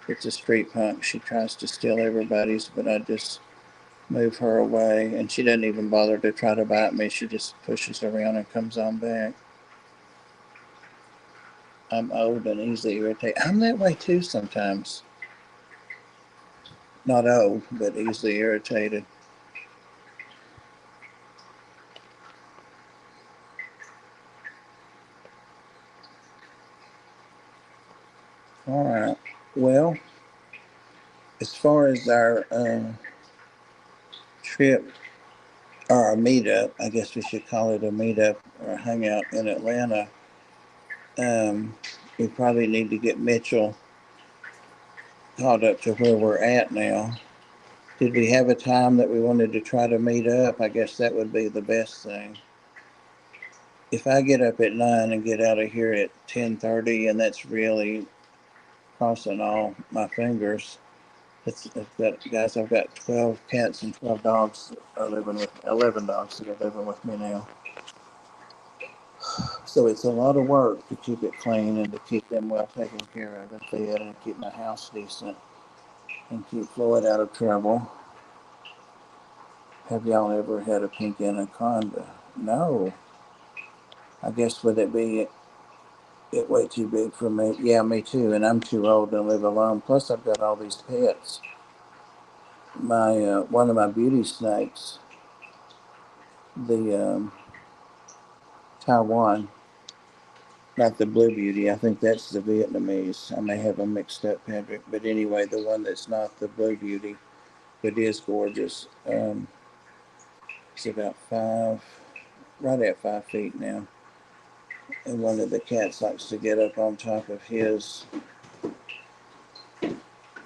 It's a street punk. She tries to steal everybody's, but I just move her away, and she doesn't even bother to try to bite me. She just pushes around and comes on back. I'm old and easily irritated. I'm that way too sometimes. Not old, but easily irritated. All right. Well, as far as our trip or our meetup, I guess we should call it a meetup or a hangout in Atlanta. Um, we probably need to get Mitchell caught up to where we're at now. Did we have a time that we wanted to try to meet up? I guess that would be the best thing. If I get up at 9 and get out of here at 10:30, and that's really crossing all my fingers. I've got 12 cats and 12 dogs that are living with 11 dogs that are living with me now. So it's a lot of work to keep it clean and to keep them well taken care of and fed and keep my house decent and keep Floyd out of trouble. Have y'all ever had a pink anaconda? No. I guess would it be it way too big for me? Yeah, me too. And I'm too old to live alone. Plus, I've got all these pets. My one of my beauty snakes, the Taiwan, not the blue beauty. I think that's the Vietnamese. I may have them mixed up, Patrick. But anyway, the one that's not the blue beauty, but is gorgeous. It's about right at 5 feet now. And one of the cats likes to get up on top of his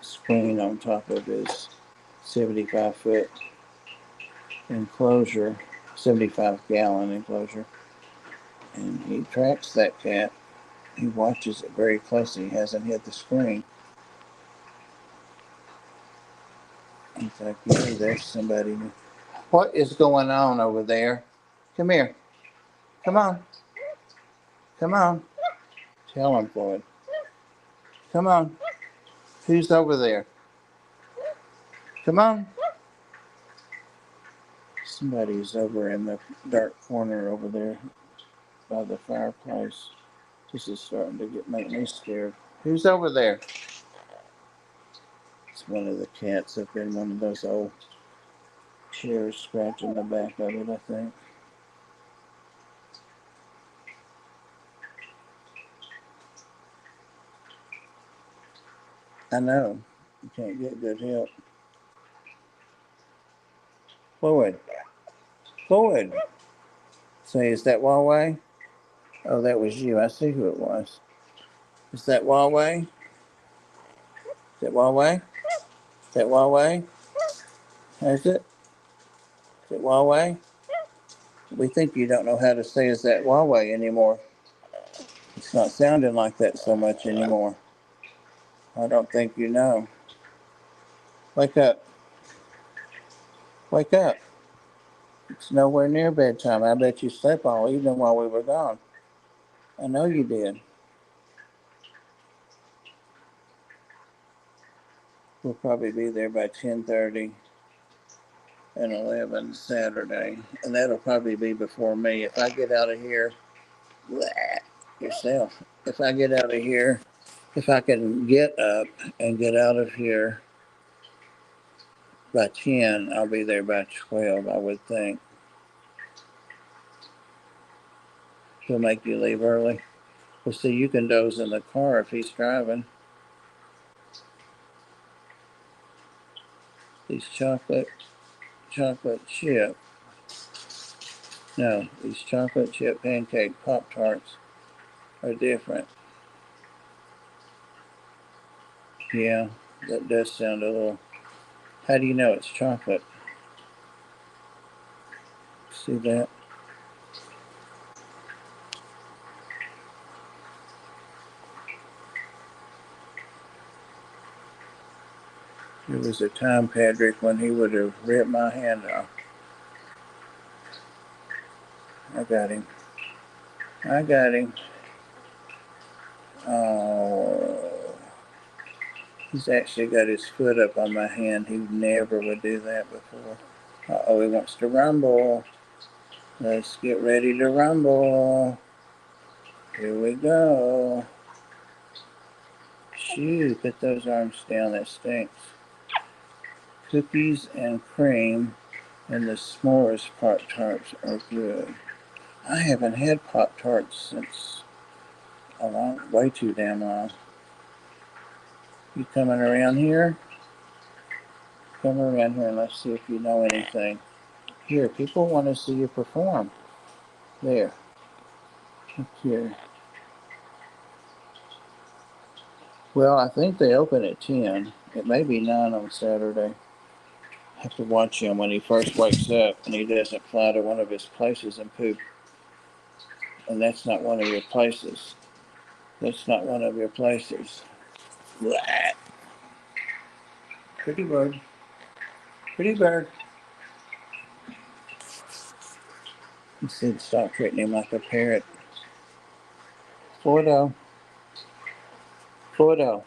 screen on top of his 75-foot enclosure, 75-gallon enclosure. And he tracks that cat. He watches it very closely. He hasn't hit the screen. He's like, yeah, there's somebody. What is going on over there? Come here. Come on. Come on. Tell him, Floyd. Come on. Who's over there? Come on. Somebody's over in the dark corner over there by the fireplace. This is starting to make me scared. Who's over there? It's one of the cats up in one of those old chairs scratching the back of it, I think. I know. You can't get good help. Floyd. Floyd. Say, is that Huawei? Oh, that was you. I see who it was. Is that Huawei? Is that Huawei? Is that Huawei? Is it? Is it Huawei? We think you don't know how to say is that Huawei anymore. It's not sounding like that so much anymore. I don't think you know. Wake up. Wake up. It's nowhere near bedtime. I bet you slept all evening while we were gone. I know you did. We'll probably be there by 10:30 and 11 Saturday. And that'll probably be before me. If I get out of here, yourself. If I get out of here, if I can get up and get out of here by 10, I'll be there by 12, I would think. He'll make you leave early. Well, see, you can doze in the car if he's driving. These chocolate chip. No, these chocolate chip pancake Pop-Tarts are different. Yeah, that does sound a little. How do you know it's chocolate? See that? There was a time, Patrick, when he would have ripped my hand off. I got him. I got him. Oh, he's actually got his foot up on my hand. He never would do that before. Uh-oh, he wants to rumble. Let's get ready to rumble. Here we go. Shoo, put those arms down. That stinks. Cookies and cream and the s'mores Pop-Tarts are good. I haven't had Pop-Tarts since way too damn long. You coming around here? Come around here and let's see if you know anything. Here, people want to see you perform. There. Look here. Well, I think they open at 10. It may be 9 on Saturday. I have to watch him when he first wakes up and he doesn't fly to one of his places and poop. And that's not one of your places. That's not one of your places. Blah. Pretty bird. Pretty bird. He said stop treating him like a parrot. Floydo. Floydo.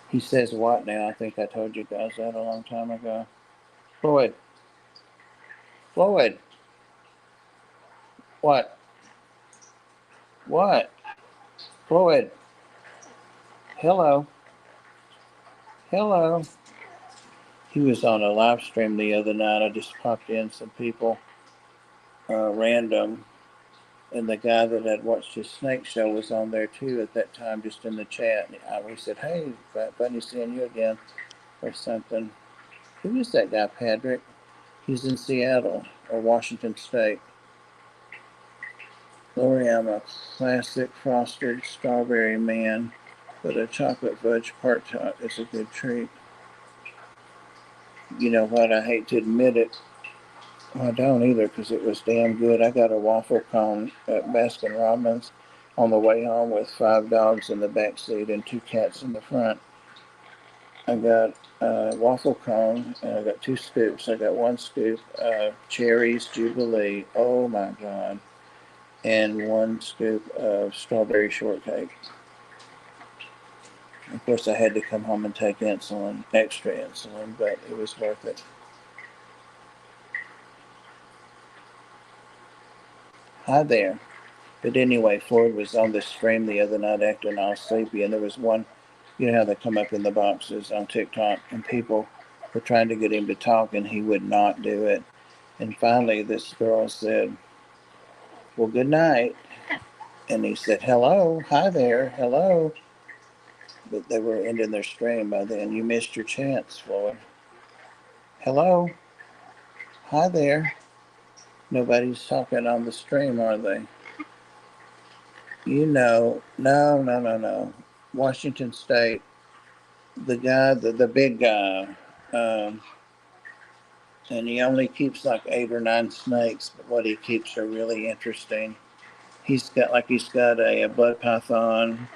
He says what now? I think I told you guys that a long time ago. Floyd. Floyd. What? What? Floyd. Hello. Hello. He was on a live stream the other night. I just popped in some people, random. And the guy that had watched his snake show was on there too at that time, just in the chat. And we said, hey, funny seeing you again, or something. Who is that guy, Patrick? He's in Seattle or Washington State. Lori, I'm a classic frosted strawberry man, but a chocolate fudge part tot is a good treat. You know what? I hate to admit it. Well, I don't either because it was damn good. I got a waffle cone at Baskin Robbins on the way home with 5 dogs in the back seat and 2 cats in the front. I got a waffle cone and I got 2 scoops. I got 1 scoop of cherries Jubilee. Oh my God. And 1 scoop of strawberry shortcake. Of course, I had to come home and take insulin, extra insulin, but it was worth it. Hi there. But anyway, Floyd was on the stream the other night acting all sleepy, and there was one, you know how they come up in the boxes on TikTok, and people were trying to get him to talk, and he would not do it. And finally, this girl said, well, good night. And he said, hello, hi there, hello. But they were ending their stream by then. You missed your chance, Floyd. Hello, hi there. Nobody's talking on the stream, are they? You know, no. Washington State, the guy, the big guy, um, and he only keeps like 8 or 9 snakes, but what he keeps are really interesting. He's got a blood python,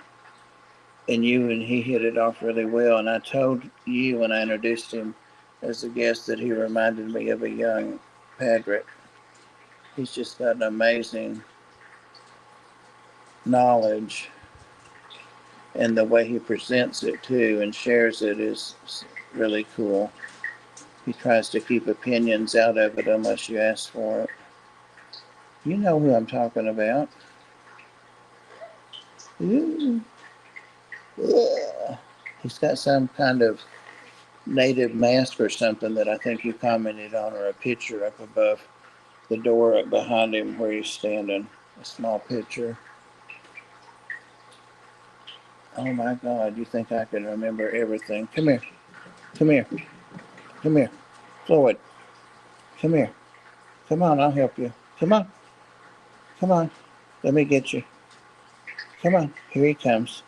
and he hit it off really well. And I told you when I introduced him as a guest that he reminded me of a young Padrick. He's just got an amazing knowledge, and the way he presents it too and shares it is really cool. He tries to keep opinions out of it unless you ask for it. You know who I'm talking about. Ooh. Yeah. He's got some kind of native mask or something that I think you commented on, or a picture up above the door up behind him where he's standing. A small picture. Oh my God, you think I can remember everything? Come here. Come here. Come here. Floyd. Come here. Come on, I'll help you. Come on. Come on. Let me get you. Come on. Here he comes.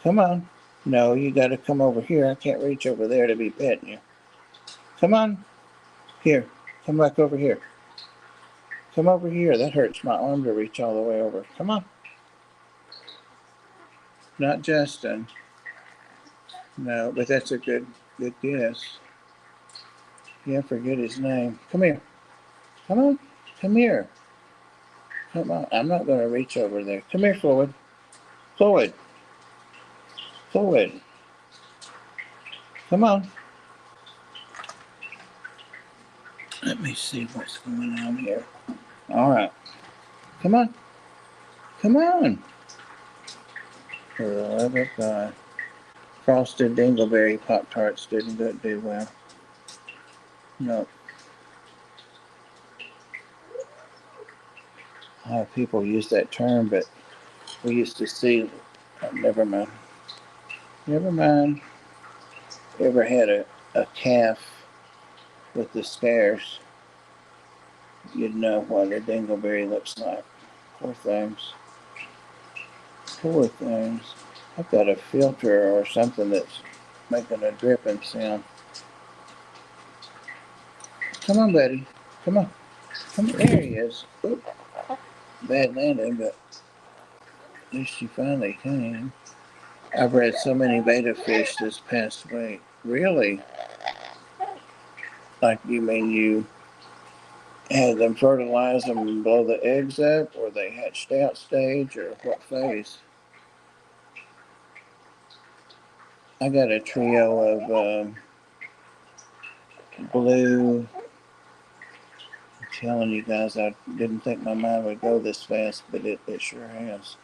Come on. No, you got to come over here. I can't reach over there to be petting you. Come on. Here. Come back over here. Come over here. That hurts my arm to reach all the way over. Come on. Not Justin. No, but that's a good guess. Yeah, forget his name. Come here. Come on. Come here. Come on. I'm not going to reach over there. Come here, Floyd. Floyd. Floyd. Come on. Let me see what's going on here. All right. Come on. Come on. For the love of God. Frosted dingleberry Pop-Tarts didn't do well. No. A lot of people use that term, but we used to see. Never mind. Never mind. Ever had a calf with the scares? You'd know what a dingleberry looks like. Poor things. Poor things. I've got a filter or something that's making a dripping sound. Come on, buddy. Come on. Come on. There he is. Oop. Bad landing, but at least you finally came. I've read so many betta fish this past week. Really? Like, you mean you had them fertilize them and blow the eggs up, or they hatched out stage, or what phase? I got a trio of blue. I'm telling you guys, I didn't think my mind would go this fast, but it sure has.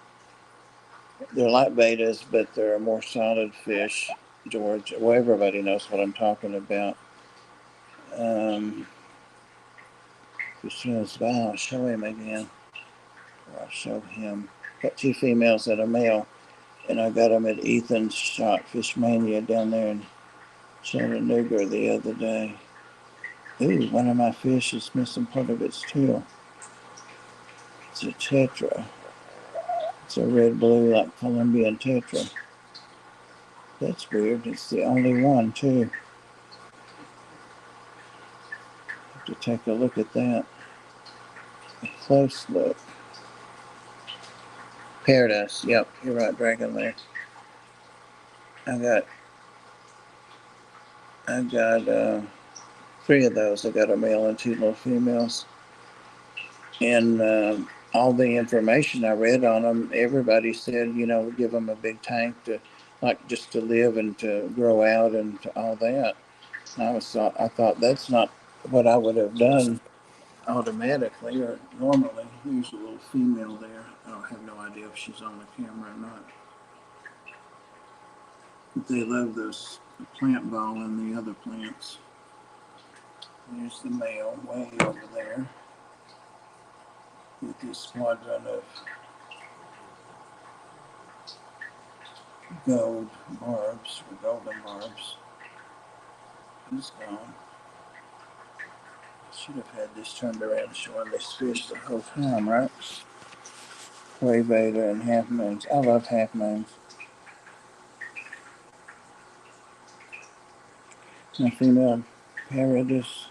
They're like bettas, but they're a more solid fish, George. Well, everybody knows what I'm talking about. Christina's guy, I'll show him again. Or I'll show him. Got 2 females and a male, and I got them at Ethan's shop, Fishmania, down there in Chattanooga the other day. Ooh, one of my fish is missing part of its tail. It's a tetra. It's a red-blue, like Colombian tetra. That's weird. It's the only one, too. Have to take a look at that. A close look. Paradise. Yep, you're right, Dragon Lair. I got three of those. I got a male and two little females. And all the information I read on them, everybody said, give them a big tank to, like, just to live and to grow out and to all that. And I thought that's not what I would have done automatically or normally. Here's a little female there. I don't have no idea if she's on the camera or not. But they love those plant ball and the other plants. There's the male way over there with this squadron of gold barbs or golden barbs. He's gone. Should have had this turned around showing this fish the whole time, right? Gray Beta and half moons. I love half moons. My female paradis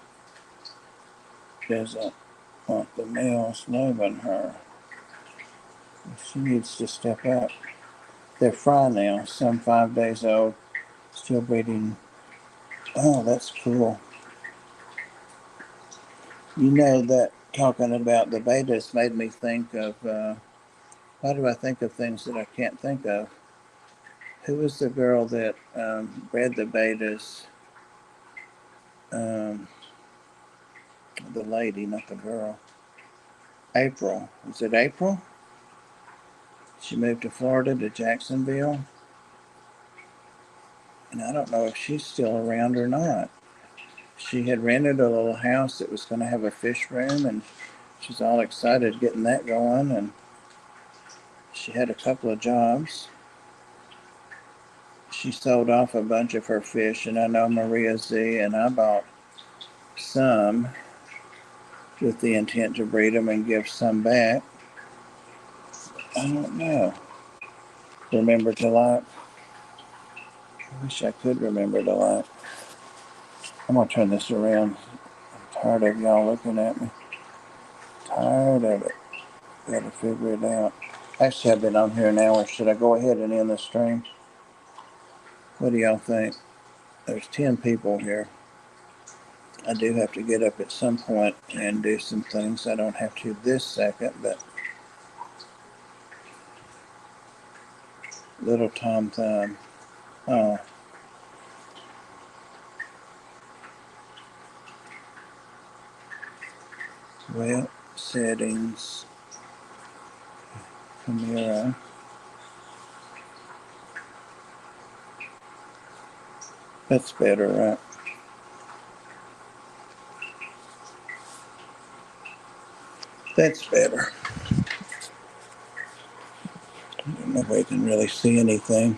doesn't want the males loving her. She needs to step up. They're fry now, some 5 days old, still breeding. Oh, that's cool. That talking about the betas made me think of, why do I think of things that I can't think of? Who was the girl that bred the betas? Um, the lady, not the girl. April. Is it April? She moved to Florida, to Jacksonville. And I don't know if she's still around or not. She had rented a little house that was going to have a fish room, and she's all excited getting that going. And she had a couple of jobs. She sold off a bunch of her fish, and I know Maria Z and I bought some with the intent to breed them and give some back. I don't know. Remember to like. I wish I could remember to like. I'm going to turn this around. I'm tired of y'all looking at me. Tired of it. Got to figure it out. Actually, I've been on here an hour. Should I go ahead and end the stream? What do y'all think? There's 10 people here. I do have to get up at some point and do some things. I don't have to this second, but little Tom Thumb. Oh, well, settings, Chimera. That's better, right? That's better. Nobody can really see anything.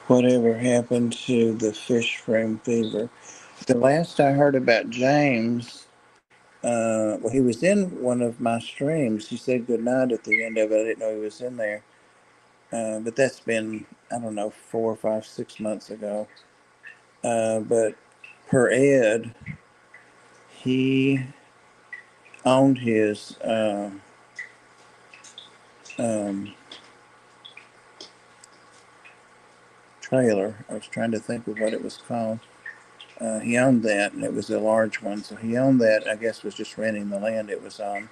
Whatever happened to the fish frame fever? The last I heard about James, well, he was in one of my streams. He said goodnight at the end of it. I didn't know he was in there. But that's been, I don't know, 4, 5, 6 months ago. But per Ed, he owned his um, trailer. I was trying to think of what it was called. He owned that, and it was a large one. So he owned that, I guess, was just renting the land it was on.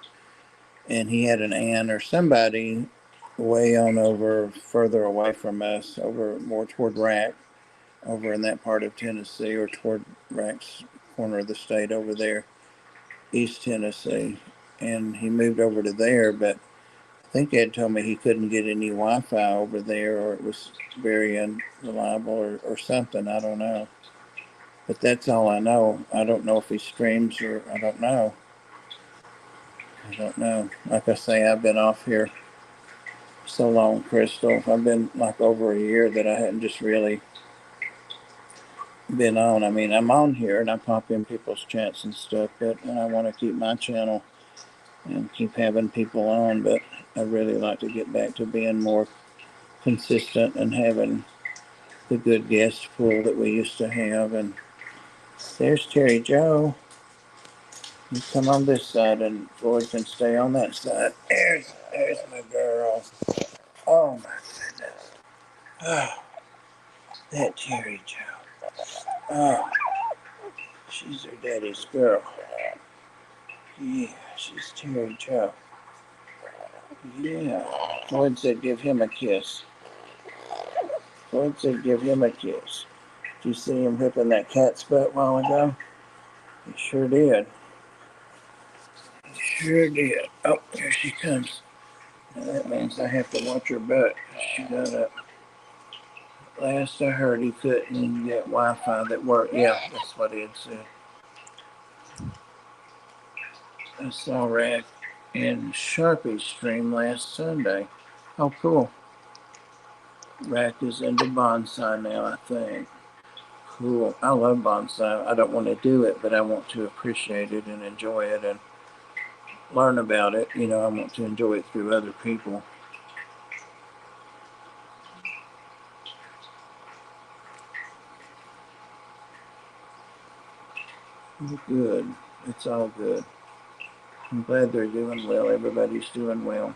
And he had an aunt or somebody way on over further away from us, over more toward Rack, over in that part of Tennessee, or toward Rack's corner of the state over there, East Tennessee. And he moved over to there, but I think Ed told me he couldn't get any Wi-Fi over there, or it was very unreliable, or something. I don't know. But that's all I know. I don't know if he streams, or I don't know. I don't know. Like I say, I've been off here so long, Crystal. I've been like over a year that I hadn't just really been on. I mean, I'm on here and I pop in people's chats and stuff, but I want to keep my channel and keep having people on. But I really like to get back to being more consistent and having the good guest pool that we used to have. And there's Terry Joe. You come on this side and Floyd can stay on that side. There's my girl. Oh my goodness. Oh, that Terry Joe. Oh, she's her daddy's girl. Yeah, she's Terry Joe. Yeah. Floyd said give him a kiss. Floyd said give him a kiss. Did you see him whipping that cat's butt a while ago? He sure did. He sure did. Oh, here she comes. Now that means I have to watch her butt. She got up. Last I heard, he couldn't get Wi-Fi that worked. Yeah, that's what he had said. I saw Rack in Sharpie's stream last Sunday. Oh, cool. Rack is into bonsai now, I think. Cool. I love bonsai. I don't want to do it, but I want to appreciate it and enjoy it and learn about it. You know, I want to enjoy it through other people. Good. It's all good. I'm glad they're doing well. Everybody's doing well.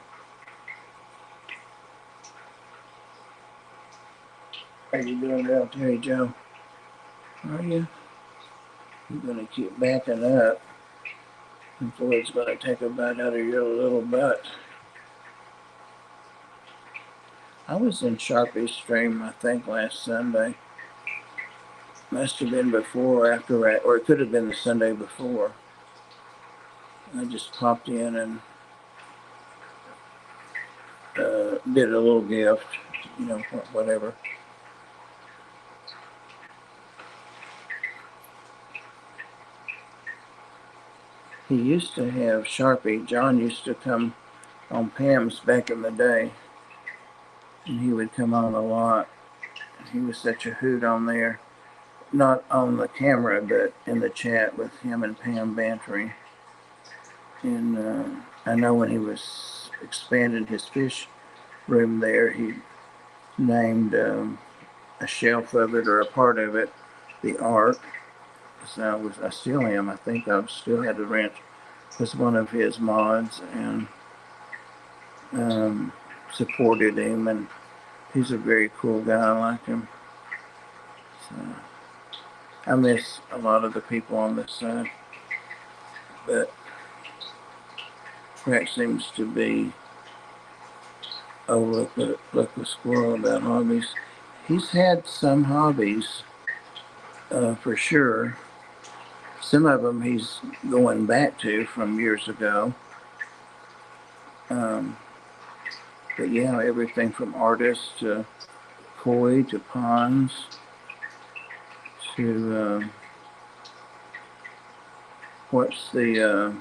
Are you doing well, Terry Joe? Are you? You're going to keep backing up. And Floyd's going to take a bite out of your little butt. I was in Sharpie's stream, I think, last Sunday. Must have been before or after that, or it could have been the Sunday before. I just popped in and did a little gift, you know, whatever. He used to have Sharpie. John used to come on Pam's back in the day, and he would come on a lot. He was such a hoot on there. Not on the camera, but in the chat with him and Pam bantering. And I know when he was expanding his fish room there, he named a shelf of it or a part of it the Ark. So I still am. I think I still had the ranch as one of his mods and supported him. And he's a very cool guy. I like him. So I miss a lot of the people on this side, but Rex seems to be, oh, look the squirrel about hobbies. He's had some hobbies, for sure. Some of them he's going back to from years ago. But yeah, everything from artists to koi to ponds to what's the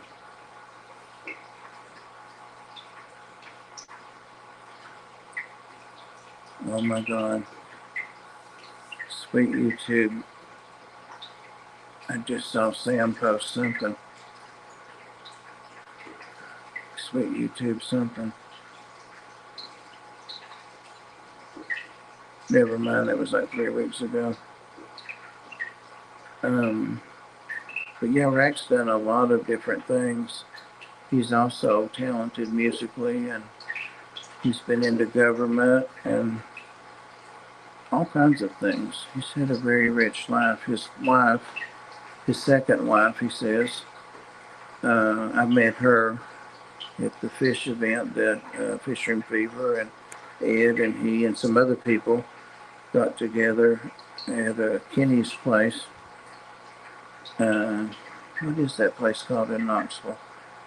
oh my god, sweet YouTube. I just saw Sam post something. Sweet YouTube something. Never mind, that was like 3 weeks ago. But yeah, Rack's done a lot of different things. He's also talented musically, and he's been into government and all kinds of things. He's had a very rich life. His wife, his second wife, he says, I met her at the fish event that Fish Room Fever and Ed and he and some other people got together at Kenny's place. What is that place called in Knoxville?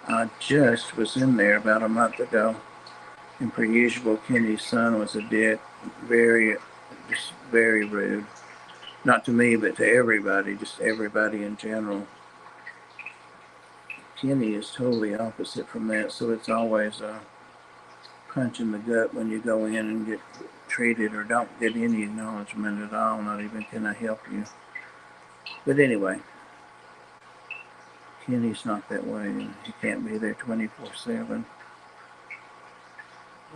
I just was in there about a month ago, and per usual, Kenny's son was a dick, just very rude. Not to me, but to everybody, just everybody in general. Kenny is totally opposite from that, so it's always a punch in the gut when you go in and get treated or don't get any acknowledgement at all, not even can I help you. But anyway, Kenny's not that way, and he can't be there 24/7.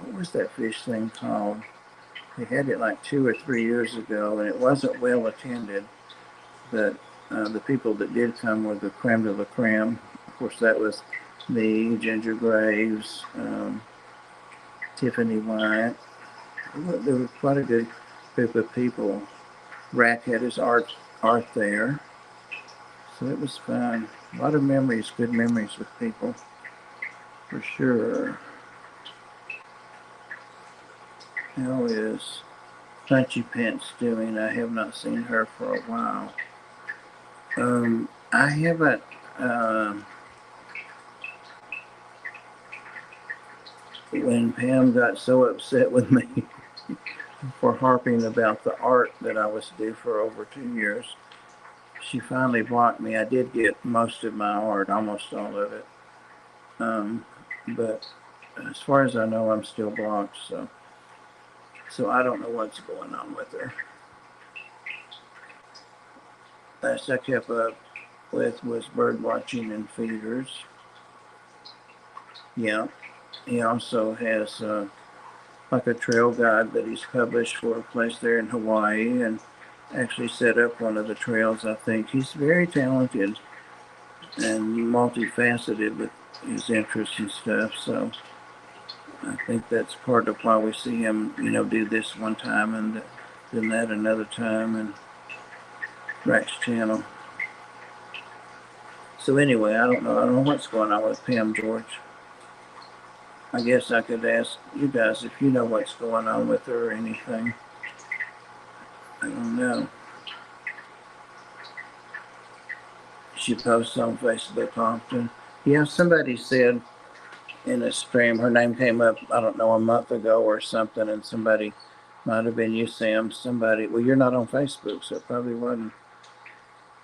What was that fish thing called? They had it like 2 or 3 years ago, and it wasn't well attended. But the people that did come were the creme de la creme. Of course, that was me, Ginger Graves, Tiffany White. There was quite a good group of people. Rack had his art there, so it was fun. A lot of memories, good memories with people, for sure. How is Punchy Pants doing? I have not seen her for a while. I haven't. When Pam got so upset with me for harping about the art that I was due for over 2 years, she finally blocked me. I did get most of my art, almost all of it. But as far as I know, I'm still blocked. So I don't know what's going on with her. Last I kept up with was bird watching and feeders. Yeah. He also has like a trail guide that he's published for a place there in Hawaii, and actually set up one of the trails, I think. He's very talented and multifaceted with his interests and stuff. So I think that's part of why we see him, do this one time and then that another time, and Rack's channel. So anyway, I don't know what's going on with Pam George. I guess I could ask you guys if you know what's going on with her or anything. I don't know. She posts on Facebook often. Yeah, somebody said in a stream, her name came up, I don't know, a month ago or something, and somebody, might have been you, Sam, somebody, well, you're not on Facebook, so it probably wasn't.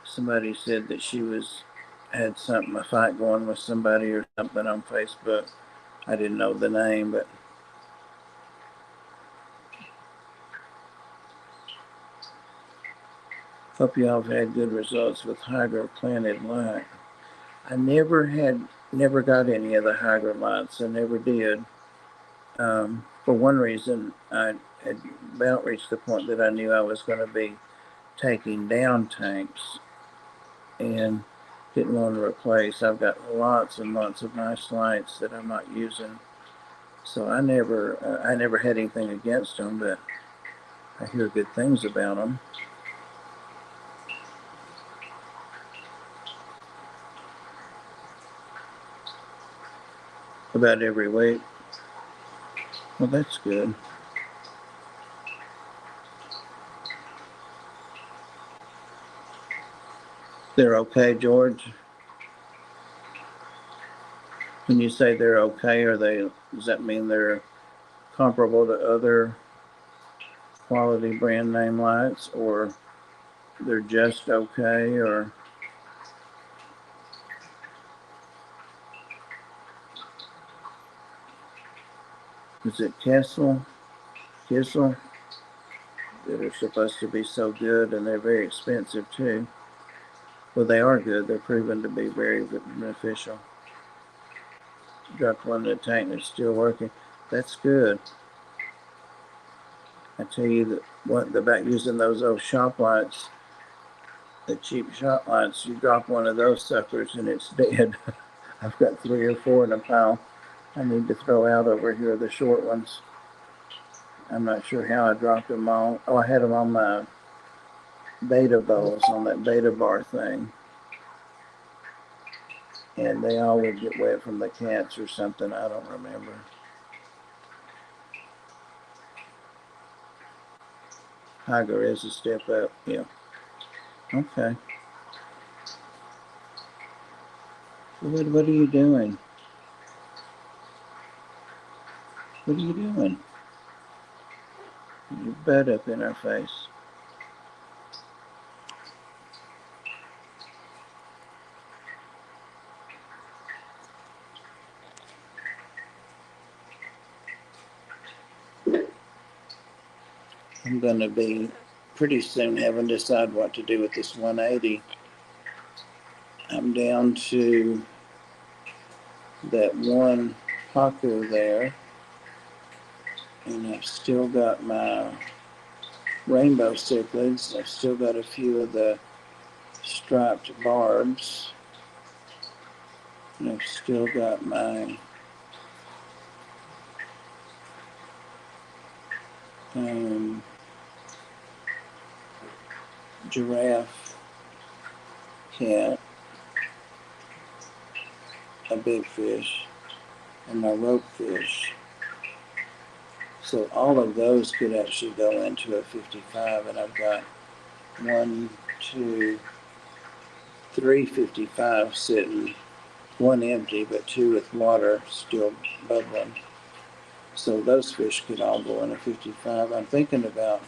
Somebody said that she had a fight going with somebody or something on Facebook. I didn't know the name, but hope you all have had good results with hydroplanted light. I never got any of the hydro lights. I never did. For one reason, I had about reached the point that I knew I was going to be taking down tanks and didn't want to replace. I've got lots and lots of nice lights that I'm not using. So I never had anything against them, but I hear good things about them. About every week. Well, that's good. They're okay, George? When you say they're okay, does that mean they're comparable to other quality brand name lights, or they're just okay, or is it Kissel that are supposed to be so good, and they're very expensive too? Well, they are good. They're proven to be very beneficial. Dropped one in the tank and it's still working. That's good. I tell you that what about using those old shop lights, the cheap shop lights, you drop one of those suckers and it's dead. I've got 3 or 4 in a pile I need to throw out over here, the short ones. I'm not sure how I dropped them all. Oh, I had them on my beta bowls, on that beta bar thing. And they all would get wet from the cats or something. I don't remember. Higher is a step up. Yeah. Okay. What are you doing? What are you doing? Your butt up in our face. I'm going to be pretty soon having to decide what to do with this 180. I'm down to that one Paco there, and I've still got my rainbow cichlids. I've still got a few of the striped barbs, and I've still got my giraffe cat, a big fish, and my rope fish. So all of those could actually go into a 55, and I've got 1, 2, 3 55 sitting, one empty, but 2 with water still bubbling. So those fish could all go in a 55. I'm thinking about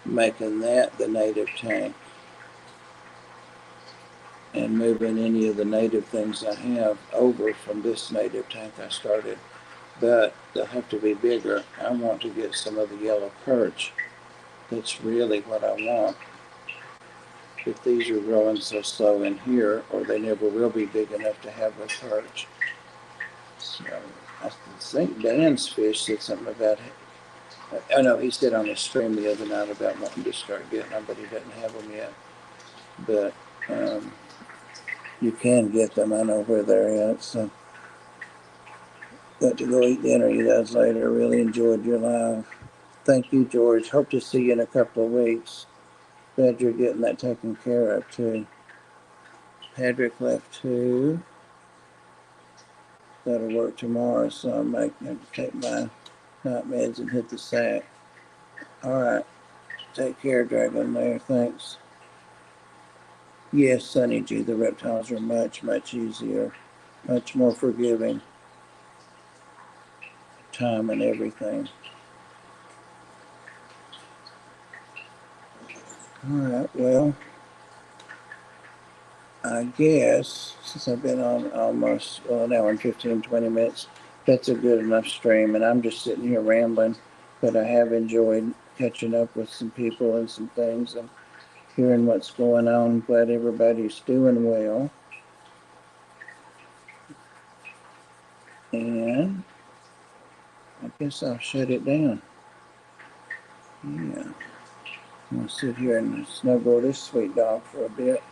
making that the native tank and moving any of the native things I have over from this native tank I started. But they'll have to be bigger. I want to get some of the yellow perch. That's really what I want. If these are growing so slow in here, or they never will be big enough to have a perch. So I think Dan's fish said something about it. I know he said on his stream the other night about wanting to start getting them, but he doesn't have them yet. But you can get them. I know where they're at. So got to go eat dinner, you guys, later. Really enjoyed your live. Thank you, George. Hope to see you in a couple of weeks. Glad you're getting that taken care of, too. Patrick left, too. Got to work tomorrow, so I might have to take my night meds and hit the sack. All right. Take care, Dragon Lair. Thanks. Yes, Sunny G, the reptiles are much, much easier, much more forgiving. Time and everything. All right, well, I guess since I've been on almost an hour and 15, 20 minutes, that's a good enough stream. And I'm just sitting here rambling, but I have enjoyed catching up with some people and some things and hearing what's going on. Glad everybody's doing well. And I guess I'll shut it down. Yeah. I'm going to sit here and snuggle this sweet dog for a bit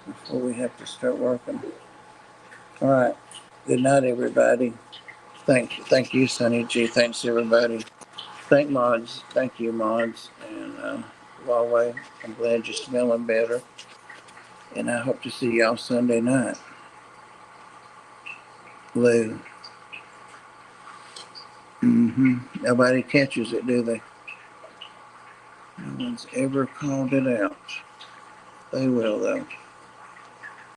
before we have to start working. All right. Good night, everybody. Thank you, Sunny G. Thanks, everybody. Thank you, Mods. And Huawei, I'm glad you're smelling better. And I hope to see y'all Sunday night. Lou. Nobody catches it, do they? No one's ever called it out. They will, though.